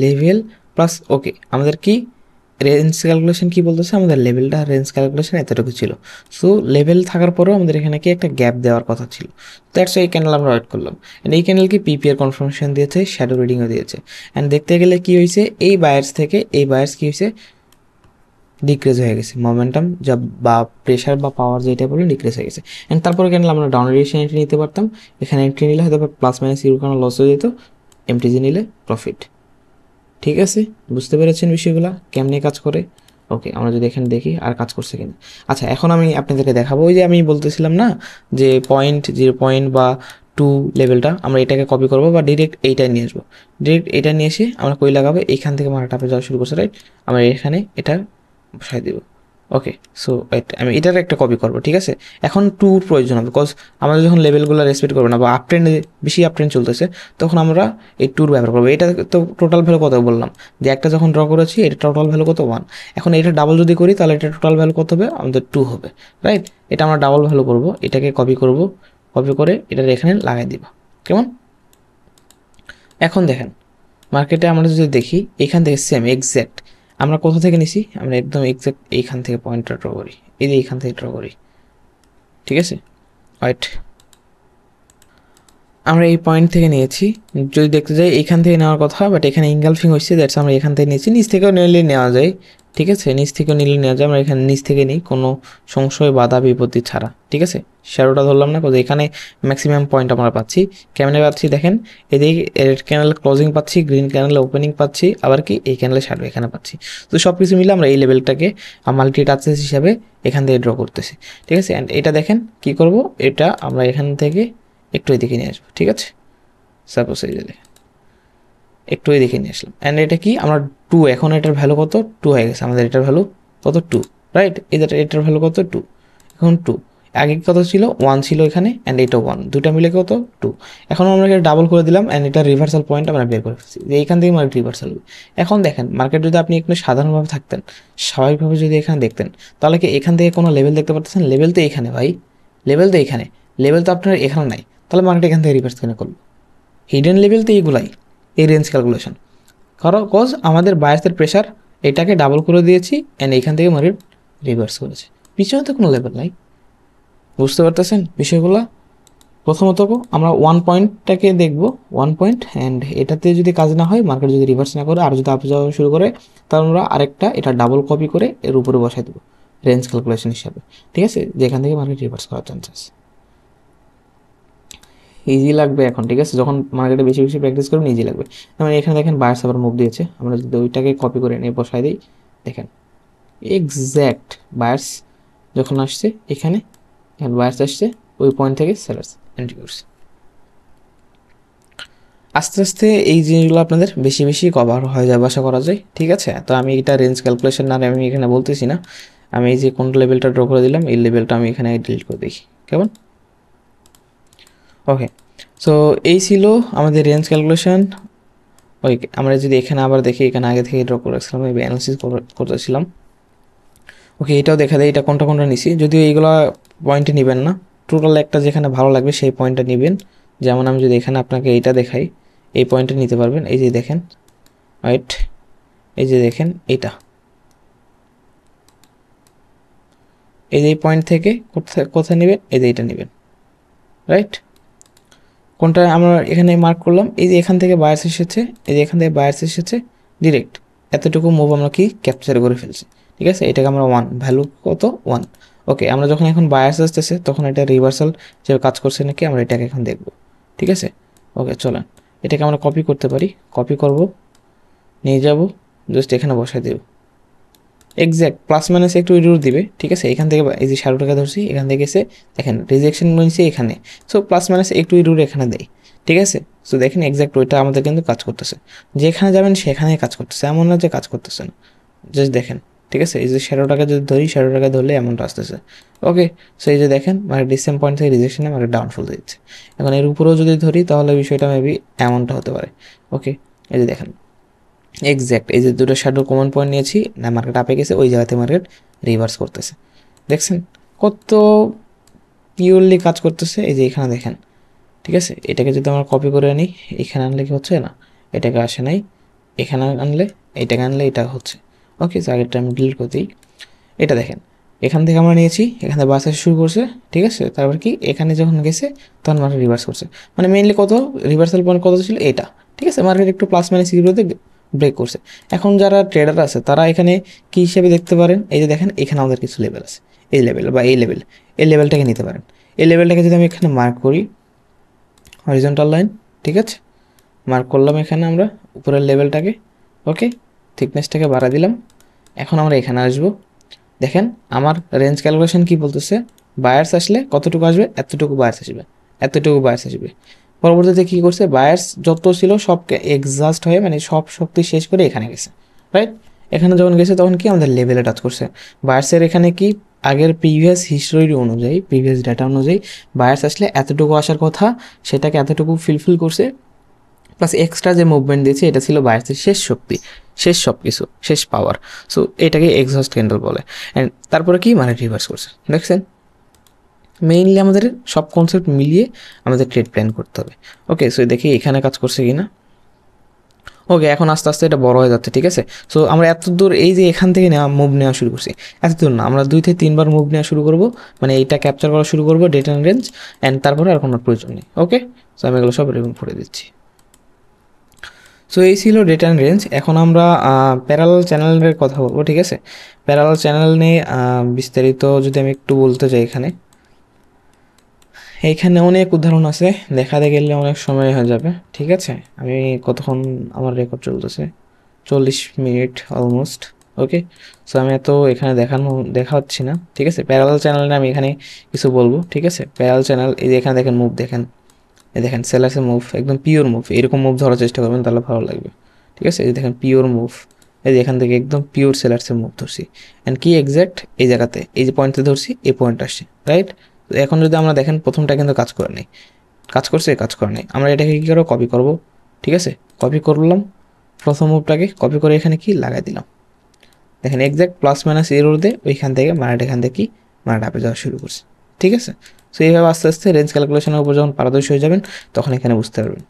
level plus, okay, আমাদের কি রেঞ্জ ক্যালকুলেশন কি বলতেছে, আমাদের লেভেলটা রেঞ্জ ক্যালকুলেশন এতটুকু ছিল। সো লেভেল থাকার পরেও আমাদের এখানে কি একটা গ্যাপ দেওয়ার কথা ছিল, দ্যাটস এই ক্যান্ডেল আমরা ওয়েট করলাম। অ্যান্ড এই ক্যান্ডেলকে পিপিআর কনফার্মেশন দিয়েছে, শ্যাডো রিডিংও দিয়েছে। অ্যান্ড দেখতে গেলে কি হয়েছে, এই বায়ার্স থেকে এই বায়ার্স কি হয়েছে, ডিক্রিজ হয়ে গেছে, মোমেন্টাম যা বা প্রেশার বা পাওয়ার যেটা বলে ডিক্রিজ হয়ে গেছে। অ্যান্ড তারপরে ক্যান্ডেল আমরা ডাউন ডিরেকশন এন্ট্রি নিতে পারতাম, এখানে এন্ট্রি নিলে হয়তো প্লাস মাইনাস ইউর কারণে লস হয়ে যেত, এমটিজি নিলে প্রফিট। ঠিক আছে, বুঝতে পেরেছেন বিষয়গুলো কেমনে কাজ করে? ওকে, আমরা যদি এখানে দেখি আর কাজ করছে কিনা। আচ্ছা, এখন আমি আপনাদেরকে দেখাবো, ওই যে আমি বলতেছিলাম না যে 0.0 বা 2 লেভেলটা আমরা এটাকে কপি করবো বা ডিরেক্ট এইটাই নিয়ে আসবো। ডিরেক্ট এটা নিয়ে এসে আমরা কই লাগাবো, এইখান থেকে মার্কেট আপে যাওয়া শুরু করছে, রাইট? আমরা এখানে এটা বসাই দেবো। ওকে, সো আমি এটার একটা কপি করবো, ঠিক আছে? এখন টুর প্রয়োজন হবে, বিকজ আমাদের যখন লেভেলগুলো রেসপেক্ট করবে না বা আপ ট্রেন্ডে বেশি আপ ট্রেন্ড চলতেছে, তখন আমরা এই টুর ব্যবহার করবো। এটা তো টোটাল ভ্যালু কত বললাম, যে একটা যখন ড্র করেছি এটা টোটাল ভ্যালু কত 1। এখন এটা ডাবল যদি করি তাহলে এটা টোটাল ভ্যালু কত হবে, আমাদের 2 হবে, রাইট? এটা আমরা ডাবল ভ্যালু করবো, এটাকে কপি করব, কপি করে এটা এখানে লাগাই দিব, কেমন? এখন দেখেন মার্কেটে আমরা যদি দেখি এখান থেকে সেম এক্স্যাক্ট আমরা কোথা থেকে নিছি, আমরা একদম এক্স্যাক্ট এইখান থেকে পয়েন্টটা ড্র করি, এই যে এইখান থেকে ড্র করি, ঠিক আছে? ওয়েট, আমরা এই পয়েন্ট থেকে নিয়েছি, যদি দেখতে যাই এইখান থেকে নেওয়ার কথা, বাট এখানে ইনগালফিং হচ্ছে, দ্যাটস আমরা এখান থেকে নিয়েছি, নিচ থেকেও নিলে নেওয়া যায়, ঠিক আছে? নিচ থেকেও নিলে নেওয়া যায়, আমরা এখানে নিচ থেকে নিই কোনো সংশয় বাধা বিপত্তি ছাড়া, ঠিক আছে? শ্যাডোটা ধরলাম না, কারণ এখানে ম্যাক্সিমাম পয়েন্ট আমরা পাচ্ছি। কেমনে পাচ্ছি দেখেন, এদিকে রেড ক্যানেল ক্লোজিং পাচ্ছি, গ্রিন ক্যানেল ওপেনিং পাচ্ছি, আবার কি এই ক্যানেলে শ্যাডো এখানে পাচ্ছি। তো সব কিছু মিলে আমরা এই লেভেলটাকে মাল্টি টাচেস হিসাবে এখান থেকে ড্র করতেছি, ঠিক আছে? অ্যান্ড এটা দেখেন কি করব, এটা আমরা এখান থেকে একটু এদিকে নিয়ে আসবো, ঠিক আছে? সাপোজ এই যে দেখেন একটু এদিকে নিয়ে আসলাম, অ্যান্ড এটা কি আমরা 2, এখন এটার ভ্যালু কত 2 হয়ে গেছে, আমাদের এটার ভ্যালু কত 2, রাইট? এটার ভ্যালু কত 2, এখন 2, আগে কত ছিল 1 ছিল এখানে, অ্যান্ড এটা 1, দুটা মিলে কত 2। এখন আমরা এটা ডাবল করে দিলাম, অ্যান্ড এটা রিভার্সাল পয়েন্ট আমরা বের করে ফেলছি, যে এইখান থেকে মার্কেট রিভার্সাল হবে। এখন দেখেন মার্কেট যদি আপনি একটু সাধারণভাবে থাকতেন, স্বাভাবিকভাবে যদি এখানে দেখতেন, তাহলে কি এখান থেকে কোনো লেভেল দেখতে পারতেছেন? লেভেল তো এইখানে ভাই, লেভেল তো এইখানে, লেভেল তো আপনার এখানে নাই, তাহলে মার্কেট এখান থেকে রিভার্স কেন করলো? হিডেন লেভেল তো এইগুলাই, এই রেঞ্জ ক্যালকুলেশন কারণ কজ আমাদের বায়াসের প্রেশার এটাকে ডাবল করে দিয়েছি, অ্যান্ড এইখান থেকে মার্কেট রিভার্স করেছে, পিছনে তো কোনো লেভেল নাই। বুঝতে পারতেছেন বিষয়গুলো? প্রথমত আমরা 1 পয়েন্টটাকে দেখবো, 1 পয়েন্ট, অ্যান্ড এটাতে যদি কাজ না হয়, মার্কেট যদি রিভার্স না করে আর যদি আপ যাওয়া শুরু করে, তাহলে আমরা আরেকটা এটা ডাবল কপি করে এর উপরে বসাই দেবো রেঞ্জ ক্যালকুলেশন হিসাবে, ঠিক আছে? যেখান থেকে মার্কেট রিভার্স করার চান্সেস ইজি লাগবে এখন, ঠিক আছে? যখন মার্কেটে বেশি বেশি প্র্যাকটিস করবেন ইজি লাগবে। যেমন এখানে দেখেন বায়ার্স আবার মুভ দিয়েছে, আমরা যদি ওইটাকে কপি করে নিয়ে বসাই দিই, দেখেন এক্স্যাক্ট বায়ার্স যখন আসছে এখানে, এখানে বায়ার্স আসছে, ওই পয়েন্ট থেকে সেলার্স এন্ট্রি করছে। আস্তে আস্তে এই জিনিসগুলো আপনাদের বেশি বেশি কভার হয়ে যায়, বাসা করা যায়, ঠিক আছে? তো আমি এটা রেঞ্জ ক্যালকুলেশন না আমি এখানে বলতেছি না, আমি এই যে কোন লেভেলটা ড্র করে দিলাম এই লেভেলটা আমি এখানে ডিলিট করে দেখি, কেমন? ওকে, সো এই ছিল আমাদের রেঞ্জ ক্যালকুলেশন। ওই আমরা যদি এখানে আবার দেখি, এখানে আগে থেকে ড্র করে রাখছিলাম, এই অ্যানালিসিস করতেছিলাম। ওকে, এটাও দেখা দেয় এটা কোনটা কোনটা নিছি, যদিও এইগুলো পয়েন্টে নেবেন না, টোটাল একটা যেখানে ভালো লাগবে সেই পয়েন্টটা নেবেন। যেমন আমি যদি এখানে আপনাকে এইটা দেখাই, এই পয়েন্টটা নিতে পারবেন, এই যে দেখেন, রাইট? এই যে দেখেন এটা, এই যে এই পয়েন্ট থেকে কোথায় নেবেন, এই যে এটা নেবেন, রাইট? কোনটা আমরা এখানে মার্ক করলাম, এই যে এখান থেকে বায়ার্স এসেছে, এই যে এখান থেকে বায়ার্স এসেছে ডিরেক্ট, এতটুকু মুভ আমরা কি ক্যাপচার করে ফেলছি, ঠিক আছে? এটাকে আমরা 1, ভ্যালু কত 1। ওকে, আমরা যখন এখন বায়ার্স আসতেছে তখন এটা রিভার্সাল যে কাজ করছে নাকি আমরা এটাকে এখন দেখব, ঠিক আছে? ওকে, চলেন এটাকে আমরা কপি করতে পারি, কপি করব, নিয়ে যাব, জাস্ট এখানে বসাই দেব, এক্স্যাক্ট প্লাস মাইনাস একটু ইরোর দিবে, ঠিক আছে? এখান থেকে এই যে শ্যাডোটাকে ধরছি, এখান থেকে এসে দেখেন রিজেকশন নিয়েছি এখানে, সো প্লাস মাইনাস একটু ইরোর এখানে দেয়, ঠিক আছে? সো দেখেন এক্স্যাক্ট ওইটা আমাদের কিন্তু কাজ করতেছে, যেখানে যাবেন সেখানেই কাজ করতেছে, এমন না যে কাজ করতেছে না, জাস্ট দেখেন, ঠিক আছে? এই যে শ্যাডোটাকে যদি ধরি, শ্যাডোটাকে ধরলে এমনটা আসতেছে। ওকে, সো এই যে দেখেন মানে ডিসেম পয়েন্ট থেকে রিজেকশনে মানে ডাউনফল দিচ্ছে। এখন এর উপরেও যদি ধরি তাহলে বিষয়টা মেবি এমনটা হতে পারে। ওকে, এই যে দেখেন এক্স্যাক্ট এই যে দুটো শ্যাডো কমন পয়েন্ট নিয়েছি, না মার্কেট আপে গেছে, ওই জায়গাতে মার্কেট রিভার্স করতেছে, দেখছেন কত পিওরলি কাজ করতেছে। এই যে এখানে দেখেন, ঠিক আছে? এটাকে যদি আমরা কপি করে আনি, এখানে আনলে কি হচ্ছে না, এটাকে আসে নাই, এখানে আনলে এটাকে আনলে এটা হচ্ছে। ওকে, সো আগেরটা আমি ডিলিট করে দিই। এটা দেখেন এখান থেকে আমরা নিয়েছি, এখানে বাস আসা শুরু করছে, ঠিক আছে? তারপর কি এখানে যখন গেছে তখন মার্কেট রিভার্স করছে, মানে মেইনলি কত রিভার্সাল পয়েন্ট কত ছিল এটা, ঠিক আছে? মার্কেট একটু প্লাস মাইনাস ইউরোতে ব্রেক করছে। এখন যারা ট্রেডার আছে তারা এখানে কী হিসেবে দেখতে পারেন, এই যে দেখেন এখানে আমাদের কিছু লেভেল আছে, এই লেভেল বা এই লেভেলটাকে নিতে পারেন। এই লেভেলটাকে যদি আমি এখানে মার্ক করি হরিজন্টাল লাইন, ঠিক আছে, মার্ক করলাম এখানে আমরা উপরের লেভেলটাকে, ওকে, থিকনেসটাকে বাড়া দিলাম। এখন আমরা এখানে আসবো, দেখেন আমার রেঞ্জ ক্যালকুলেশন কি বলতেছে, বায়ার্স আসলে কতটুকু আসবে, এতটুকু বায়ার্স আসবে, এতটুকু বায়ার্স আসবে। পরবর্তীতে কী করছে, বায়ার্স যত ছিল সবকে এক্সহাস্ট হয়ে মানে সব শক্তি শেষ করে এখানে গেছে, রাইট। এখানে যখন গেছে তখন কি আমাদের লেভেলে টাচ করছে। বায়ার্সের এখানে কি আগের প্রিভিয়াস হিস্টোরি অনুযায়ী, প্রিভিয়াস ডাটা অনুযায়ী বায়ার্স আসলে এতটুকু আসার কথা, সেটাকে এতটুকু ফিলফিল করছে, প্লাস এক্সট্রা যে মুভমেন্ট দিয়েছে এটা ছিল বায়ার্সের শেষ শক্তি, শেষ সব কিছু, শেষ পাওয়ার। সো এটাকে এক্সহস্ট ক্যান্ডেল বলে। অ্যান্ড তারপরে কি মানে রিভার্স করছে, দেখছেন। মেইনলি আমাদের সব কনসেপ্ট মিলিয়ে আমাদের ট্রেড প্ল্যান করতে হবে। ওকে, সো দেখি এখানে কাজ করছে কি না। ওকে, এখন আস্তে আস্তে এটা বড় হয়ে যাচ্ছে, ঠিক আছে। সো আমরা এত দূর এই যে এখান থেকে মুভ নেওয়া শুরু করছি, এত দূর না, আমরা 2 থেকে 3 বার মুভ নেওয়া শুরু করবো, মানে এইটা ক্যাপচার করা শুরু করবো ডেটা অ্যান্ড রেঞ্জ, অ্যান্ড তারপরে আর কোনো প্রয়োজন নেই। ওকে, সো আমি এগুলো সব রিমুভ করে দিচ্ছি। সো এই ছিল ডেটা অ্যান্ড রেঞ্জ। এখন আমরা প্যারালাল চ্যানেলের কথা বলবো, ঠিক আছে। প্যারালাল চ্যানেল নিয়ে বিস্তারিত যদি আমি একটু বলতে চাই, এইখানে অনেক উদাহরণ আছে, দেখাতে গেলে অনেক সময় হয়ে যাবে, ঠিক আছে। আমি কতক্ষণ আমার রেকর্ড চলতেছে, 40 মিনিট অলমোস্ট। ওকে, সো আমি এত এখানে দেখাচ্ছি না, ঠিক আছে। প্যারালাল চ্যানেলে আমি এখানে কিছু বলবো, ঠিক আছে। প্যারালাল চ্যানেল, এই যে এখানে দেখেন মুভ, দেখেন এই দেখেন সেলার্সের মুভ, একদম পিওর মুভ, এরকম মুভ ধরার চেষ্টা করবেন তাহলে ভালো লাগবে, ঠিক আছে। এই যে দেখেন পিওর মুভ, এই যে এখান থেকে একদম পিওর সেলার্সের মুভ ধরছি, অ্যান্ড কি এক্স্যাক্ট এই জায়গাতে এই যে পয়েন্টে ধরছি, এই পয়েন্ট আসছে, রাইট। তো এখন যদি আমরা দেখেন প্রথমটা কিন্তু কাজ করে নেই, কাজ করছে, কাজ করে নেই, আমরা এটাকে কী করবো, কপি করব, ঠিক আছে। কপি করলাম প্রথম মুভটাকে, কপি করে এখানে কি লাগাই দিলাম, দেখেন এক্স্যাক্ট প্লাস মাইনাস এরোর দিয়ে ওইখান থেকে মার্কেট এখান থেকে কি মার্কেট আপে যাওয়া শুরু করছে, ঠিক আছে। সো এইভাবে আস্তে আস্তে রেঞ্জ ক্যালকুলেশনের উপর যখন পারদর্শী হয়ে যাবেন তখন এখানে বুঝতে পারবেন।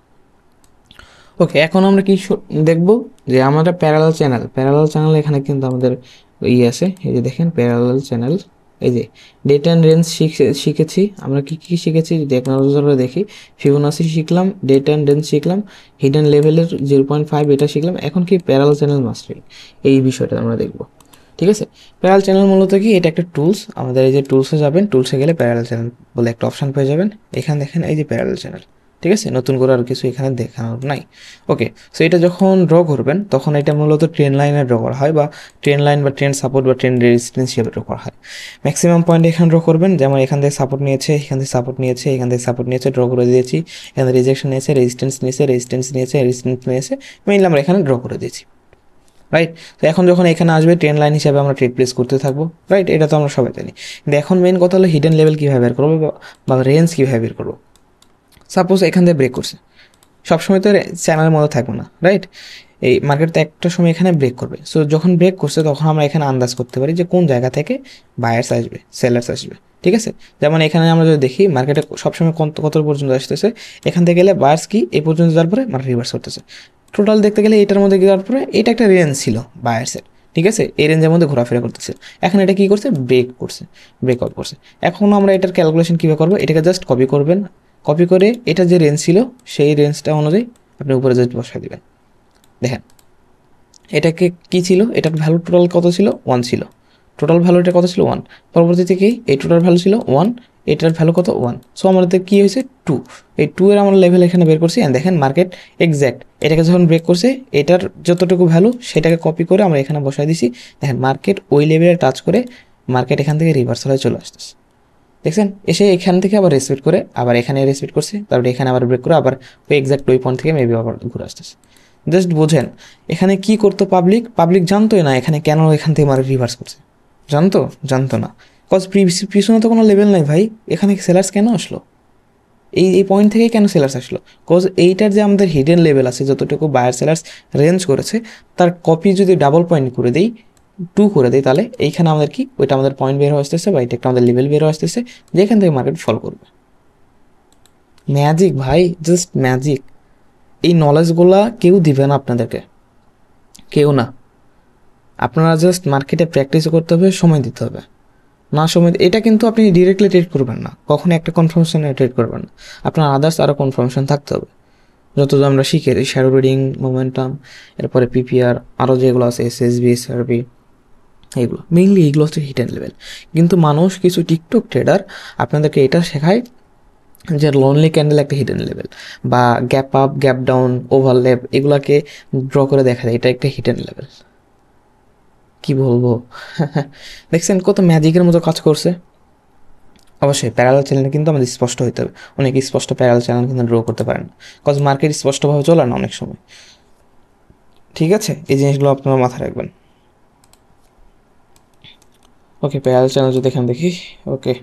ওকে, এখন আমরা কি দেখব যে আমাদের প্যারালাল চ্যানেল এখানে কিন্তু আমাদের আছে, এই যে দেখেন প্যারালাল চ্যানেল, এই যে ডেটা অ্যান্ড রেঞ্জ শিখেছি আমরা, কি কি শিখেছি যদি এক নজরে দেখি, ফিবোনাসি শিখলাম, ডেটা অ্যান্ড রেঞ্জ শিখলাম, হিডেন লেভেলের 0.5 এটা শিখলাম। এখন কি প্যারালাল চ্যানেল মাস্টারিং, এই বিষয়টা আমরা দেখব, ঠিক আছে। প্যারালাল চ্যানেল মূলত কি, এটা একটা টুলস, আমাদের এই যে টুলসে যাবেন, টুলসে গেলে প্যারালাল চ্যানেল বলে একটা অপশান পেয়ে যাবেন, এখানে দেখেন এই যে প্যারালাল চ্যানেল, ঠিক আছে। নতুন করে আর কিছু এখানে দেখানোর নাই। ওকে, সো এটা যখন ড্র করবেন তখন এটা মূলত ট্রেন লাইনে ড্র করা হয়, বা ট্রেন লাইন বা ট্রেন সাপোর্ট বা ট্রেন রেজিস্ট্যান্স হিসেবে ড্র করা হয়। ম্যাক্সিমাম পয়েন্ট এখানে ড্র করবেন, যেমন এখান থেকে সাপোর্ট নিয়েছে, এখান থেকে সাপোর্ট নিয়েছে, এখান থেকে সাপোর্ট নিয়েছে, ড্র করে দিয়েছি, এখান থেকে রিজেকশন নিয়েছে, রেজিস্ট্যান্স নিয়েছে, মেইনলি আমরা এখানে ড্র করে দিয়েছি, রাইট। তো এখন যখন এখানে আসবে ট্রেন লাইন হিসাবে আমরা ট্রেড প্লেস করতে থাকবো, রাইট, এটা তো আমরা সবাই জানি। কিন্তু এখন মেইন কথা হলো হিডেন লেভেল কীভাবে বের করবো বা রেঞ্জ কীভাবে বের করবো। সাপোজ এখান থেকে ব্রেক করছে, সবসময় তো চ্যানেলের মধ্যে থাকবো না, রাইট। এই মার্কেট তো একটা সময় এখানে ব্রেক করবে। সো যখন ব্রেক করছে তখন আমরা এখানে আন্দাজ করতে পারি যে কোন জায়গা থেকে বায়ার্স আসবে, সেলার্স আসবে, ঠিক আছে। যেমন এখানে আমরা যদি দেখি মার্কেটে সবসময় কত পর্যন্ত আসতেছে, এখান থেকে গেলে বায়ার্স কি এই পর্যন্ত যাওয়ার পরে মার্কেট রিভার্স করতেছে। টোটাল দেখতে গেলে এটার মধ্যে যাওয়ার পরে এটা একটা রেঞ্জ ছিল বায়ার্সের, ঠিক আছে, এই রেঞ্জের মধ্যে ঘোরাফেরা করতেছে। এখন এটা কী করছে, ব্রেকআউট করছে। এখন আমরা এটার ক্যালকুলেশন কীভাবে করবো, এটাকে জাস্ট কপি করবেন, কপি করে এটা যে রেঞ্জ ছিল সেই রেঞ্জটা অনুযায়ী আপনি উপরে জাস্ট বসায় দেবেন। দেখেন এটাকে কি ছিল, এটার ভ্যালু টোটাল কত ছিল, 1 ছিল, টোটাল ভ্যালু এটা কত ছিল 1, পরবর্তী থেকে এই টোটাল ভ্যালু ছিল 1, এটার ভ্যালু কত 1, সো আমাদের কী হয়েছে 2, এই 2 এর আমরা লেভেল এখানে বের করছি। অ্যান্ড দেখেন মার্কেট এক্স্যাক্ট এটাকে যখন ব্রেক করছে এটার যতটুকু ভ্যালু সেটাকে কপি করে আমরা এখানে বসায় দিছি। দেখেন মার্কেট ওই লেভেলে টাচ করে মার্কেট এখান থেকে রিভার্সাল হয়ে চলে আসতেছে, দেখছেন, এসে এখান থেকে আবার রেসপেক্ট করে আবার এখানে রেসপেক্ট করছে, তারপরে এখানে আবার ব্রেক করে আবার ওই এক্স্যাক্ট ওই পয়েন্ট থেকে মেবি আবার ঘুরে আসতেছে। জাস্ট বোঝেন এখানে কি করতো পাবলিক জানতোই না এখানে কেন এখান থেকে মার্কেট রিভার্স করছে, জানতো না, কজ পিছনে তো কোনো লেভেল নাই ভাই, এখানে সেলার্স কেন আসলো, এই পয়েন্ট থেকেই কেন সেলার্স আসলো, কজ এইটার যে আমাদের হিডেন লেভেল আছে যতটুকু বায়ার সেলার্স রেঞ্জ করেছে তার কপি যদি ডাবল পয়েন্ট করে দেই, 2 করে দেয়, তাহলে এইখানে আমাদের কি ওইটা আমাদের পয়েন্ট বের হয়ে আসতেছে বা এটা একটা আমাদের লেভেল বের হয়ে আসতেছে যেখান থেকে মার্কেট ফল করবে। ম্যাজিক ভাই, জাস্ট ম্যাজিক। এই নলেজগুলা কেউ দিবে না আপনাদেরকে, কেউ না। আপনারা জাস্ট মার্কেটে প্র্যাকটিস করতে হবে, সময় দিতে হবে, না সময় এটা কিন্তু আপনি ডিরেক্টলি ট্রেড করবেন না, কখনো একটা কনফার্মেশনে ট্রেড করবেন না, আপনার আদার্স আরও কনফার্মেশন থাকতে হবে, যত আমরা শিখে শ্যাডো রিডিং, মোমেন্টাম, এরপরে পিপিআর, আরও যেগুলো আছে এসএসবি, এসআরবি, এগুলো মেইনলি এগুলো হচ্ছে হিডেন লেভেল। কিন্তু মানুষ কিছু টিকটক ট্রেডার আপনাদেরকে এটা শেখায় যে লনলি ক্যান্ডেল একটা হিডেন লেভেল, বা gap up, gap down, overlap, এগুলাকে ড্র করে দেখা যায় এটা একটা হিডেন লেভেল। কি বলবো দেখছেন কত ম্যাজিকের মতো কাজ করছে। অবশ্যই প্যারালাল চ্যানেল কিন্তু আমাদের স্পষ্ট হইতে হবে, অনেক স্পষ্ট প্যারালাল চ্যানেল কিন্তু ড্র করতে পারেন না, কজ মার্কেট স্পষ্টভাবে চলে না অনেক সময়। ঠিক আছে, এই জিনিসগুলো আপনারা মাথায় রাখবেন। ওকে, প্যারালাল চ্যানেল যদি এখানে দেখি, ওকে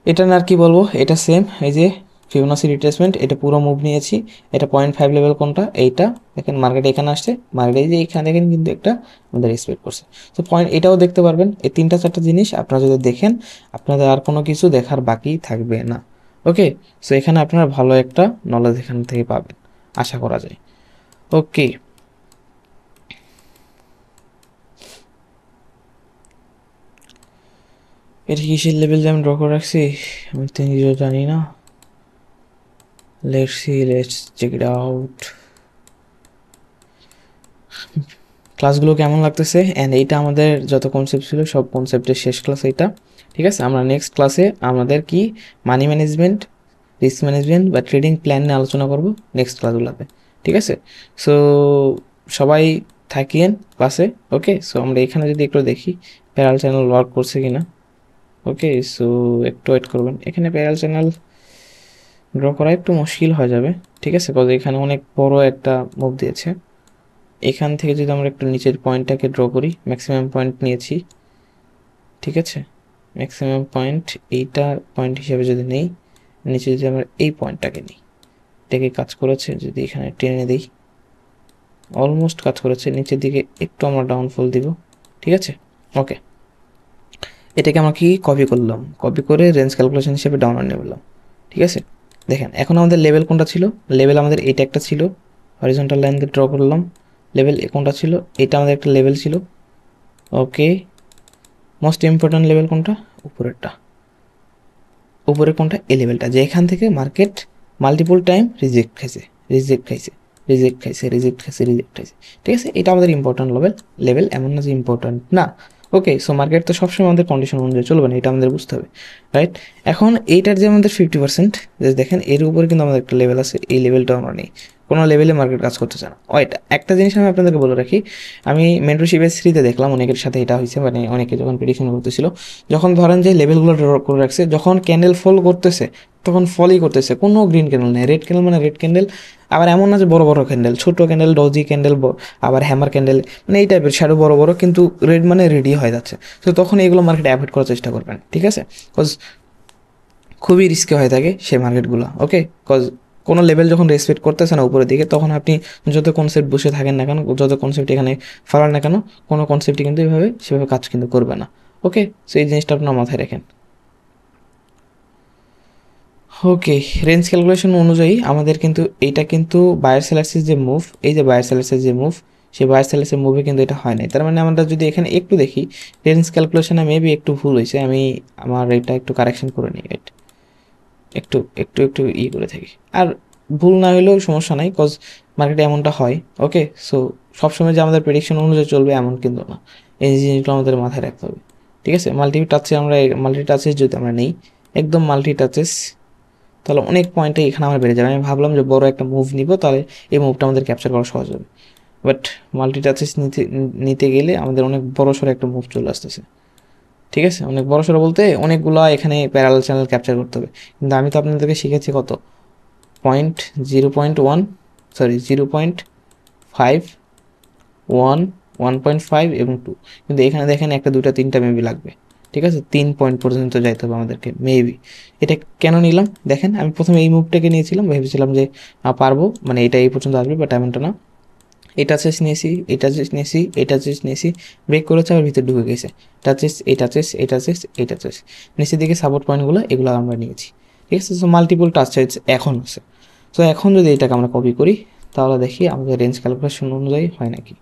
এটা না আর কি বলবো, এটা সেম এই যে ফিবোনাসি রিট্রেসমেন্ট, এটা পুরো মুভ নিয়েছি। এটা 0.5 লেভেল কোনটা, এইটা দেখেন মার্কেট এখানে আসছে, মার্কেট এই যে এখানে দেখেন কিন্তু একটা আমাদের রেসপেক্ট করছে। তো পয়েন্ট এটাও দেখতে পারবেন, এই 3-4টা জিনিস আপনারা যদি দেখেন আপনাদের আর কোনো কিছু দেখার বাকি থাকবে না। ওকে, সো এখানে আপনারা ভালো একটা নলেজ এখান থেকে পাবেন আশা করা যায়। ওকে, এটা কিসের লেভেল যে আমি ড্র করে রাখছি আমি তো নিজেও জানি না। Let's see, let's check it out. ক্লাসগুলো কেমন লাগতেছে, অ্যান্ড এইটা আমাদের যত কনসেপ্ট ছিল সব কনসেপ্টের শেষ ক্লাস এইটা। ঠিক আছে, আমরা নেক্সট ক্লাসে আমাদের কি মানি ম্যানেজমেন্ট, রিস্ক ম্যানেজমেন্ট বা ট্রেডিং প্ল্যান নিয়ে আলোচনা করব নেক্সট ক্লাসগুলোতে। ঠিক আছে, সো সবাই থাকিয়েন ক্লাসে। ওকে, সো আমরা এখানে যদি একটু দেখি প্যারাল চ্যানেল ওয়ার্ক করছে কিনা। ওকে, সো একটু ওয়েট করবেন, এখানে প্যারাল চ্যানেল ড্র করা একটু মুশকিল হয়ে যাবে। ঠিক আছে, কজ এখানে অনেক বড় একটা মুভ দিয়েছে। এখান থেকে যদি আমরা একটু নিচের পয়েন্টটাকে ড্র করি, ম্যাক্সিমাম পয়েন্ট নিয়েছি। ঠিক আছে, ম্যাক্সিমাম পয়েন্ট এইটা পয়েন্ট হিসেবে যদি নেই, নিচে যদি আমরা এই পয়েন্টটাকে নিই, এটাকে কাজ করেছে যদি এখানে টেনে দিই, অলমোস্ট কাজ করেছে। নিচের দিকে একটু আমরা ডাউনফল দিব। ঠিক আছে, ওকে, এটাকে আমরা কি কপি করলাম, কপি করে রেঞ্জ ক্যালকুলেশন হিসেবে ডাউনলোড নিয়ে বললাম। ঠিক আছে, দেখেন এখন আমাদের লেভেল কোনটা ছিল, লেভেল আমাদের এইটা একটা ছিল, হরিজন্টাল লাইন দিয়ে ড্র করলাম। লেভেল কোনটা ছিল, এটা আমাদের একটা লেভেল ছিল। ওকে, মোস্ট ইম্পর্ট্যান্ট লেভেল কোনটা, উপরেরটা। উপরের কোনটা, এই লেভেলটা, যে এখান থেকে মার্কেট মাল্টিপল টাইম রিজেক্ট খাইছে, রিজেক্ট খাইছে, রিজেক্ট খাইছে, রিজেক্ট খাইছে, রিজেক্ট খাইছে। ঠিক আছে, এটা আমাদের ইম্পর্ট্যান্ট লেভেল, এমন না যে ইম্পর্ট্যান্ট না। ওকে, সো মার্কেট তো সবসময় আমাদের কন্ডিশন অনুযায়ী চলবে না, এটা আমাদের বুঝতে হবে, রাইট। এখন এইটার যে আমাদের 50%, যে দেখেন এর উপরে কিন্তু আমাদের একটা লেভেল আছে, এই লেভেলটাও আমরা নেই, কোনো লেভেলে মার্কেট কাজ করতে চায় না। ওইটা একটা জিনিস আমি আপনাদেরকে বলে রাখি, আমি মেন্টরশিপের থ্রিতে দেখলাম অনেকের সাথে এটা হয়েছে, মানে অনেকে যখন প্রেডিকশন করতেছিল, যখন ধরেন যে লেভেলগুলো ড্র করে রাখছে, যখন ক্যান্ডেল ফল করতেছে তখন ফলই করতেছে, কোনো গ্রিন ক্যান্ডেল নেই, রেড ক্যান্ডেল মানে রেড ক্যান্ডেল। আবার এমন না যে বড় বড় ক্যান্ডেল, ছোট ক্যান্ডেল, ডজি ক্যান্ডেল, আবার হ্যামার ক্যান্ডেল, মানে এই টাইপের শ্যাডো বড় বড়, কিন্তু রেড মানে রেডি হয়ে যাচ্ছে। তো তখন এইগুলো মার্কেট অ্যাভয়েড করার চেষ্টা করবেন। ঠিক আছে, কজ খুবই রিস্কি হয়ে থাকে সেই মার্কেটগুলো। ওকে, কজ কোনো লেভেল যখন রেসপেক্ট করতেছে না উপরের দিকে, তখন আপনি যত কনসেপ্ট বসে থাকেন না কেন, যত কনসেপ্ট এখানে ফালান না কেন, কোনো কনসেপ্টই কিন্তু এইভাবে সেভাবে কাজ কিন্তু করবে না। ওকে, সো এই জিনিসটা আপনার মাথায় রাখেন। ওকে, রেঞ্জ ক্যালকুলেশন অনুযায়ী আমাদের কিন্তু এইটা কিন্তু বায়ার সেলার্সের যে মুভ, এই যে বায়ার সেলার্সের যে মুভ, সেই বায়ার সেলার্সের মুভে কিন্তু এটা হয় নাই। তার মানে আমরা যদি এখানে একটু দেখি রেঞ্জ ক্যালকুলেশনে মেবি একটু ভুল হয়েছে, আমি আমার এটা একটু কারেকশন করে নিই, একটু একটু একটু করে থাকি। আর ভুল না হলেও সমস্যা নাই, কজ মার্কেটে এমনটা হয়। ওকে, সো সবসময় যে আমাদের প্রেডিকশন অনুযায়ী চলবে এমন কিন্তু না, এই জিনিসগুলো আমাদের মাথায় রাখতে হবে। ঠিক আছে, মাল্টি টাচে যদি আমরা নেই, একদম মাল্টি টাচেস, তাহলে অনেক পয়েন্টে এখানে আমার বেড়ে যাবে। আমি ভাবলাম যে বড় একটা মুভ নিব, তাহলে এই মুভটা আমাদের ক্যাপচার করা সহজ হবে, বাট মাল্টি টাচেস নিতে গেলে আমাদের অনেক বড় সড়ো একটা মুভ চলে আসতেছে। ঠিক আছে, অনেক বড় সড়ো বলতে অনেকগুলো এখানে প্যারালাল চ্যানেল ক্যাপচার করতে হবে, কিন্তু আমি তো আপনাদেরকে শিখেছি কত, 0.1, সরি 0.5, 1, 1.5 এবং 2, কিন্তু এখানে দেখেন একটা, দুটা, তিনটা মেবি লাগবে। ঠিক আছে, 3 পয়েন্ট পর্যন্ত যাইতে হবে আমাদেরকে মেবি। এটা কেন নিলাম দেখেন, আমি প্রথমে এই মুভটাকে নিয়েছিলাম, ভেবেছিলাম যে পারবো, মানে এটা এই পর্যন্ত আসবে, বাট এমনটা না। এটা চেস নিয়েছি, এটা চেস নিয়েছি, এটা চেস নিয়েছি, ব্রেক করেছে আবার ভিতরে ঢুকে গেছে, এটা চেস, এটা চেস, এটা চেস, এটা চেস, নিচের দিকে সাপোর্ট পয়েন্টগুলো এগুলো আমরা নিয়েছি। ঠিক আছে, সো মাল্টিপল টাচ সাইজ এখন আছে। সো এখন যদি এটাকে আমরা কপি করি, তাহলে দেখি আমাদের রেঞ্জ ক্যালকুলেশন অনুযায়ী হয় নাকি।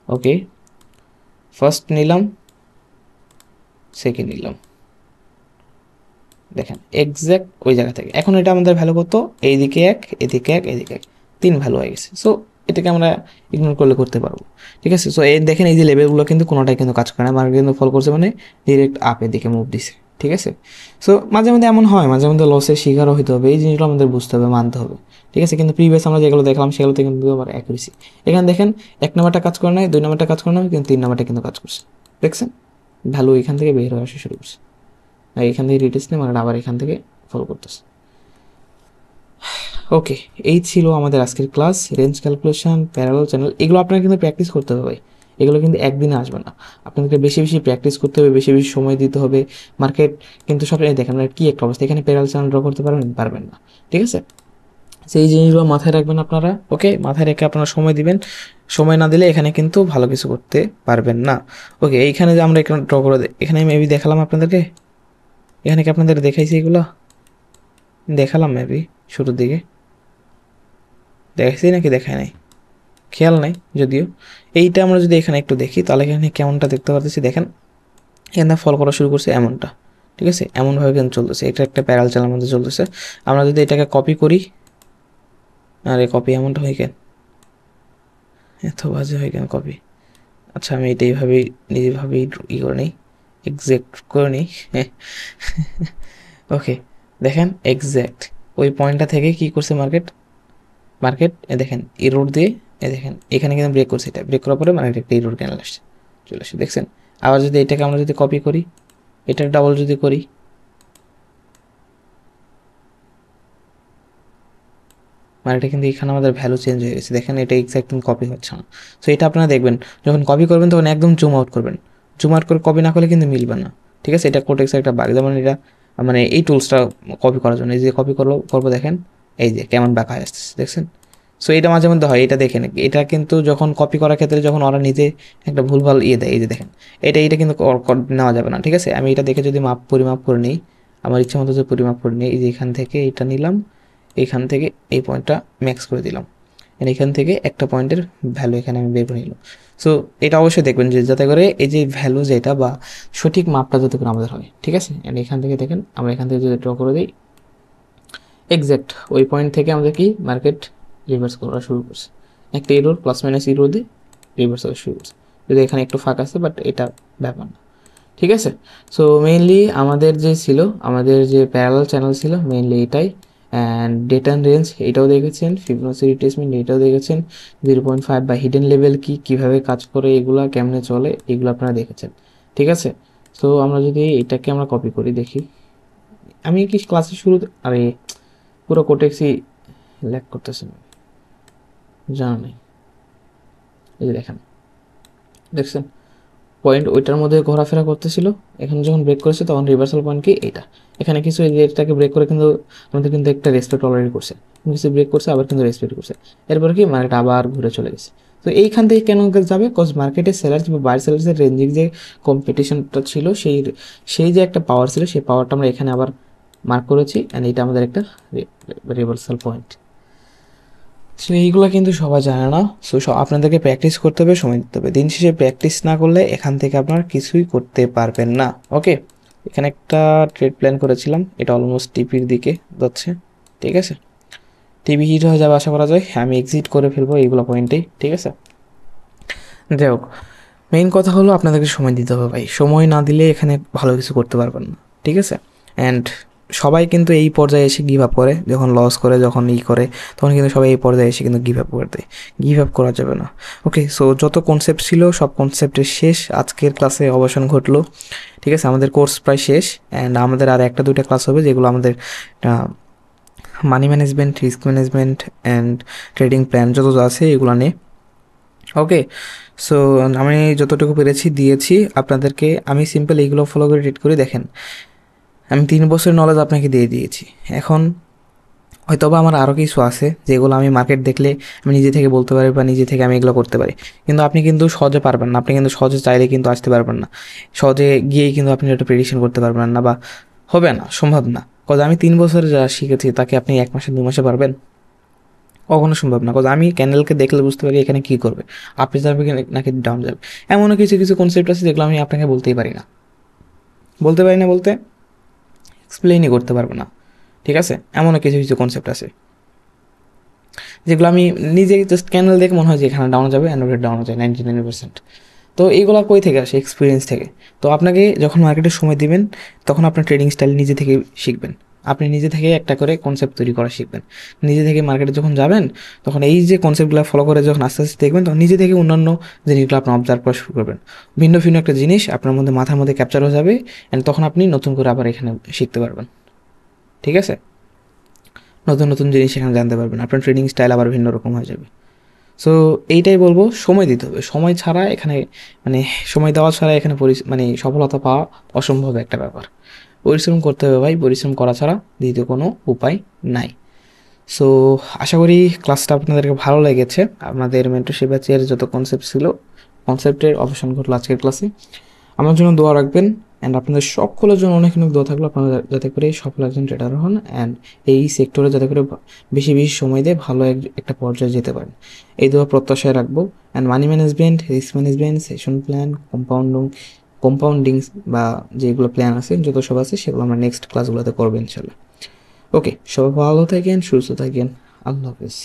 ওকে, ফার্স্ট নিলাম, সেকেন্ড নিলাম, দেখেন এক্স্যাক্ট ওই জায়গা থেকে। এখন এটা আমাদের ভ্যালু কত, এইদিকে 1 এদিকে 1 এদিকে 1, 3 ভ্যালু হয়ে গেছে। সো এটাকে আমরা ইগনোর করলে করতে পারবো, ঠিক আছে। সো এই দেখেন এই যে লেভেলগুলো কিন্তু কোনোটাই কিন্তু কাজ করে না, মার্কেট কিন্তু ফল করছে মানে ডিরেক্ট আপের দিকে মুভ দিছে, ঠিক আছে। সো মাঝে মধ্যে এমন হয়, মাঝে মধ্যে লসের শিকারও হতে হবে, এই জিনিসগুলো আমাদের বুঝতে হবে, মানতে হবে, ঠিক আছে। কিন্তু প্রিভিয়াস আমরা যেগুলো দেখলাম সেগুলোতে কিন্তু আবার অ্যাকুরেসি। এখানে দেখেন 1 নাম্বারটা কাজ করে নাই, 2 নাম্বারটা কাজ করে না, কিন্তু 3 নাম্বারটা কিন্তু কাজ করছে, দেখছেন ভ্যালু এখান থেকে বের হয়ে আসা শুরু করছে। আর এখান থেকে রিটেস্ট নেই, মানে আবার এখান থেকে ফলো করতেছে। ওকে, এই ছিল আমাদের আজকের class. Range calculation, parallel channel, এগুলো আপনারা কিন্তু প্র্যাকটিস করতে হবে ভাই, এগুলো কিন্তু একদিনে আসবে না, আপনাদেরকে বেশি বেশি প্র্যাকটিস করতে হবে, বেশি বেশি সময় দিতে হবে। মার্কেট কিন্তু সব দেখেন কি একটা অবস্থা, এখানে প্যারালাল চ্যানেল ড্র করতে পারবেন না, ঠিক আছে। সেই জিনিসগুলো মাথায় রাখবেন আপনারা, ওকে। মাথায় রেখে আপনারা সময় দিবেন, সময় না দিলে এখানে কিন্তু ভালো কিছু করতে পারবেন না, ওকে। এইখানে যে আমরা এখানে ড্র করে এখানে মেবি দেখালাম আপনাদেরকে, এখানে কি আপনাদের দেখাইছি এগুলো, দেখালাম মেবি শুরুর দিকে, দেখাইছি নাকি দেখায় নাই খেয়াল নাই যদিও। এইটা আমরা যদি এখানে একটু দেখি তাহলে এখানে কেমনটা দেখতে পাচ্ছি, দেখেন এখানে ফল করা শুরু করছে এমনটা, ঠিক আছে, এমনভাবে কিন্তু চলতেছে, এটা একটা প্যারাল চ্যানেলের মধ্যে চলতেছে। আমরা যদি এটাকে কপি করি, আর এই কপি এমনটা হয় কেন, এত বাজে হয় কেন কপি, আচ্ছা আমি এটা এইভাবেই নিজেভাবেই ই করে নিই, এক্সাক্ট করে নিই, ওকে। দেখেন এক্স্যাক্ট ওই পয়েন্টটা থেকে কি করছে মার্কেট দেখেন ইরোড দিয়ে, দেখেন এখানে কিন্তু ব্রেক করছে, এটা ব্রেক করার পরে মার্কেট একটা ইরোড ক্যান্ডেল আসছে, চলে আসছে, দেখছেন। আবার যদি এটাকে আমরা যদি কপি করি, এটা ডাবল যদি করি, মার্কেটে কিন্তু এখানে আমাদের ভ্যালু চেঞ্জ হয়ে গেছে, দেখেন এটা এক্স্যাক্ট কিন্তু কপি হচ্ছে না। সো এটা আপনারা দেখবেন যখন কপি করবেন তখন একদম জুম আউট করবেন, জুম আউট করে কপি না করলে কিন্তু মিলবে না, ঠিক আছে। এটা কোটেক্সের একটা বাগ, যেমন এটা মানে এই টুলসটা কপি করার জন্য, এই যে কপি করবো দেখেন এই যে কেমন ব্যাক হয়ে আসতেছে, দেখছেন। সো এটা মাঝে মধ্যে হয়, এটা দেখেন, এটা কিন্তু যখন কপি করার ক্ষেত্রে যখন ওরা নিজে একটা ভুলভাল দেয়, এই যে দেখেন এটা কিন্তু নেওয়া যাবে না, ঠিক আছে। আমি এটা দেখে যদি পরিমাপ করে নিই, আমার ইচ্ছা মতো যদি পরিমাপ করে নিই, এই যে এখান থেকে এটা নিলাম, এইখান থেকে এই পয়েন্টটা ম্যাক্স করে দিলাম, এখান থেকে একটা পয়েন্টের ভ্যালু এখানে আমি বের করে নিলাম। সো এটা অবশ্যই দেখবেন যে যাতে করে এই যে ভ্যালু যেটা বা সঠিক মাপটা যাতে করে আমাদের হয়, ঠিক আছে। অ্যান্ড এখান থেকে দেখেন আমরা এখান থেকে যদি ড্র করে দিই, এক্স্যাক্ট ওই পয়েন্ট থেকে আমাদের কি মার্কেট রিভার্স করা শুরু করছে, একটা ইরোর প্লাস মাইনাস ইরো দিয়ে রিভার্স করা শুরু করছে, যদি এখানে একটু ফাঁক আছে, বাট এটা ব্যাপার না, ঠিক আছে। সো মেইনলি আমাদের যে ছিল, আমাদের যে প্যারালাল চ্যানেল ছিল মেইনলি এটাই। অ্যান্ড ডেটা রেঞ্জ এটাও দেখেছেন, ফিবোনাচি রিট্রেসমেন্ট এটাও দেখেছেন, 0.5 বা হিডেন লেভেল কি, কীভাবে কাজ করে, এগুলা কেমনে চলে, এগুলো আপনারা দেখেছেন, ঠিক আছে। সো আমরা যদি এটাকে আমরা কপি করি দেখি, আমি কি ক্লাসের শুরুতে আরে পুরো কোটেক্সই ল্যাক করতেছে না, জানা নেই, এই যে দেখছেন পয়েন্ট ওইটার মধ্যে ঘোরাফেরা করতেছিল, এখানে যখন ব্রেক করেছে তখন রিভার্সাল পয়েন্ট কি এইটা, এখানে কিছু এটাকে ব্রেক করে কিন্তু আমাদের কিন্তু একটা রেসপেক্ট অলরেডি করছে, কিছু ব্রেক করছে আবার কিন্তু রেসপেক্ট করছে, এরপরে কি মার্কেট আবার ঘুরে চলে গেছে। তো এইখান থেকে কেন যাবে, কজ মার্কেটের সেলার্স বা বায়ার সেলার্সের রেঞ্জিং যে কম্পিটিশনটা ছিল, সেই যে একটা পাওয়ার ছিল, সেই পাওয়ারটা আমরা এখানে আবার মার্ক করেছি, অ্যান্ড এটা আমাদের একটা রিভার্সাল পয়েন্ট। সো এইগুলো কিন্তু সবাই জানে না, সো আপনাদেরকে প্র্যাকটিস করতে হবে, সময় দিতে হবে, দিন শেষে প্র্যাকটিস না করলে এখান থেকে আপনার কিছুই করতে পারবেন না, ওকে। এখানে একটা ট্রেড প্ল্যান করেছিলাম, এটা অলমোস্ট টিপির দিকে যাচ্ছে, ঠিক আছে, টিভি হিট হয়ে যাবে আশা করা যায়, আমি এক্সিট করে ফেলবো এইগুলো পয়েন্টেই, ঠিক আছে। যাই হোক, মেইন কথা হলো আপনাদেরকে সময় দিতে হবে ভাই, সময় না দিলে এখানে ভালো কিছু করতে পারবেন না, ঠিক আছে। অ্যান্ড সবাই কিন্তু এই পর্যায়ে এসে গিভ আপ করে, যখন লস করে, যখন করে, তখন কিন্তু সবাই এই পর্যায়ে এসে কিন্তু গিভ আপ করে দেয়, গিভ আপ করা যাবে না, ওকে। সো যত কনসেপ্ট ছিল সব কনসেপ্টের শেষ, আজকের ক্লাসে অবসান ঘটলো, ঠিক আছে। আমাদের কোর্স প্রায় শেষ, অ্যান্ড আমাদের আর একটা দুইটা ক্লাস হবে যেগুলো আমাদের money management, risk management and trading plan যত আছে এগুলো নিয়ে, ওকে। সো আমি যতটুকু পেরেছি দিয়েছি আপনাদেরকে, আমি সিম্পল এইগুলো ফলো করে ট্রিট করে দেখেন, আমি 3 বছরের নলেজ আপনাকে দিয়ে দিয়েছি। এখন হয়তোবা আমার আরও কিছু আছে যেগুলো আমি মার্কেট দেখলে আমি নিজে থেকে বলতে পারি বা নিজে থেকে আমি এগুলো করতে পারি, কিন্তু আপনি কিন্তু সহজে পারবেন না, আপনি কিন্তু সহজে চাইলে কিন্তু আসতে পারবেন না, সহজে গিয়েই কিন্তু আপনি একটা প্রেডিকশন করতে পারবেন না, বা হবে না, সম্ভব না। কজ আমি 3 বছরে যা শিখেছি তাকে আপনি 1 মাসে 2 মাসে পারবেন, কখনো সম্ভব না। কজ আমি ক্যান্ডেলকে দেখলে বুঝতে পারি এখানে কী করবে, আপনি যাবে নাকি ডাউন যাবে, এমনও কিছু কিছু কনসেপ্ট আছে যেগুলো আমি আপনাকে বলতেই পারি না, বলতে এক্সপ্লেইনই করতে পারবে না, ঠিক আছে? এমনও কিছু কিছু কনসেপ্ট আছে যেগুলো আমি নিজে জাস্ট ক্যান্ডেল দেখে মনে হয় যে এখানে ডাউন যাবে, অ্যান্ড ডাউন যায় 99%। তো এইগুলো কই থেকে আসে? এক্সপিরিয়েন্স থেকে। তো আপনাকে যখন মার্কেটে সময় দিবেন তখন আপনার ট্রেডিং স্টাইল নিজে থেকে শিখবেন। আপনি নিজে থেকে একটা করে কনসেপ্ট তৈরি করা শিখবেন। নিজে থেকে মার্কেটে যখন যাবেন তখন এই যে কনসেপ্টগুলো ফলো করে যখন আস্তে আস্তে দেখবেন তখন নিজে থেকে অন্যান্য জিনিসগুলো আপনি অবজার্ভ করা শুরু করবেন। ভিন্ন ভিন্ন একটা জিনিস আপনার মধ্যে মাথার মধ্যে ক্যাপচার হয়ে যাবে, অ্যান্ড তখন আপনি নতুন করে আবার এখানে শিখতে পারবেন, ঠিক আছে? নতুন নতুন জিনিস এখানে জানতে পারবেন, আপনার ট্রেডিং স্টাইল আবার ভিন্ন রকম হয়ে যাবে। সো এইটাই বলবো, সময় দিতে হবে। সময় ছাড়া এখানে মানে সময় দেওয়া ছাড়া এখানে মানে সফলতা পাওয়া অসম্ভব একটা ব্যাপার। পরিশ্রম করতে হবে ভাই, পরিশ্রম করা ছাড়া দ্বিতীয় কোনো উপায় নাই। সো আশা করি ক্লাসটা আপনাদেরকে ভালো লেগেছে। আপনাদের মেন্টরশিপ ব্যাচের যত কনসেপ্ট ছিল, কনসেপ্টের অবসান ঘটলো আজকের ক্লাসে। আমার জন্য দোয়া রাখবেন, অ্যান্ড আপনাদের সকলের জন্য অনেক অনেক দোয়া থাকলো আপনারা যাতে করে সফল একজন ট্রেডার হন, অ্যান্ড এই সেক্টরে যাতে করে বেশি বেশি সময় দিয়ে ভালো একটা পর্যায়ে যেতে পারেন, এই দোয়া প্রত্যাশায় রাখবো। And money management, risk management, session plan, compounding বা যেগুলো প্ল্যান আছে যত সব আছে সেগুলো আমরা নেক্সট ক্লাসগুলোতে করবো ইনশাল্লাহ। ওকে, সবাই ভালো থাকেন, সুস্থ থাকেন, আল্লাহ হাফেজ।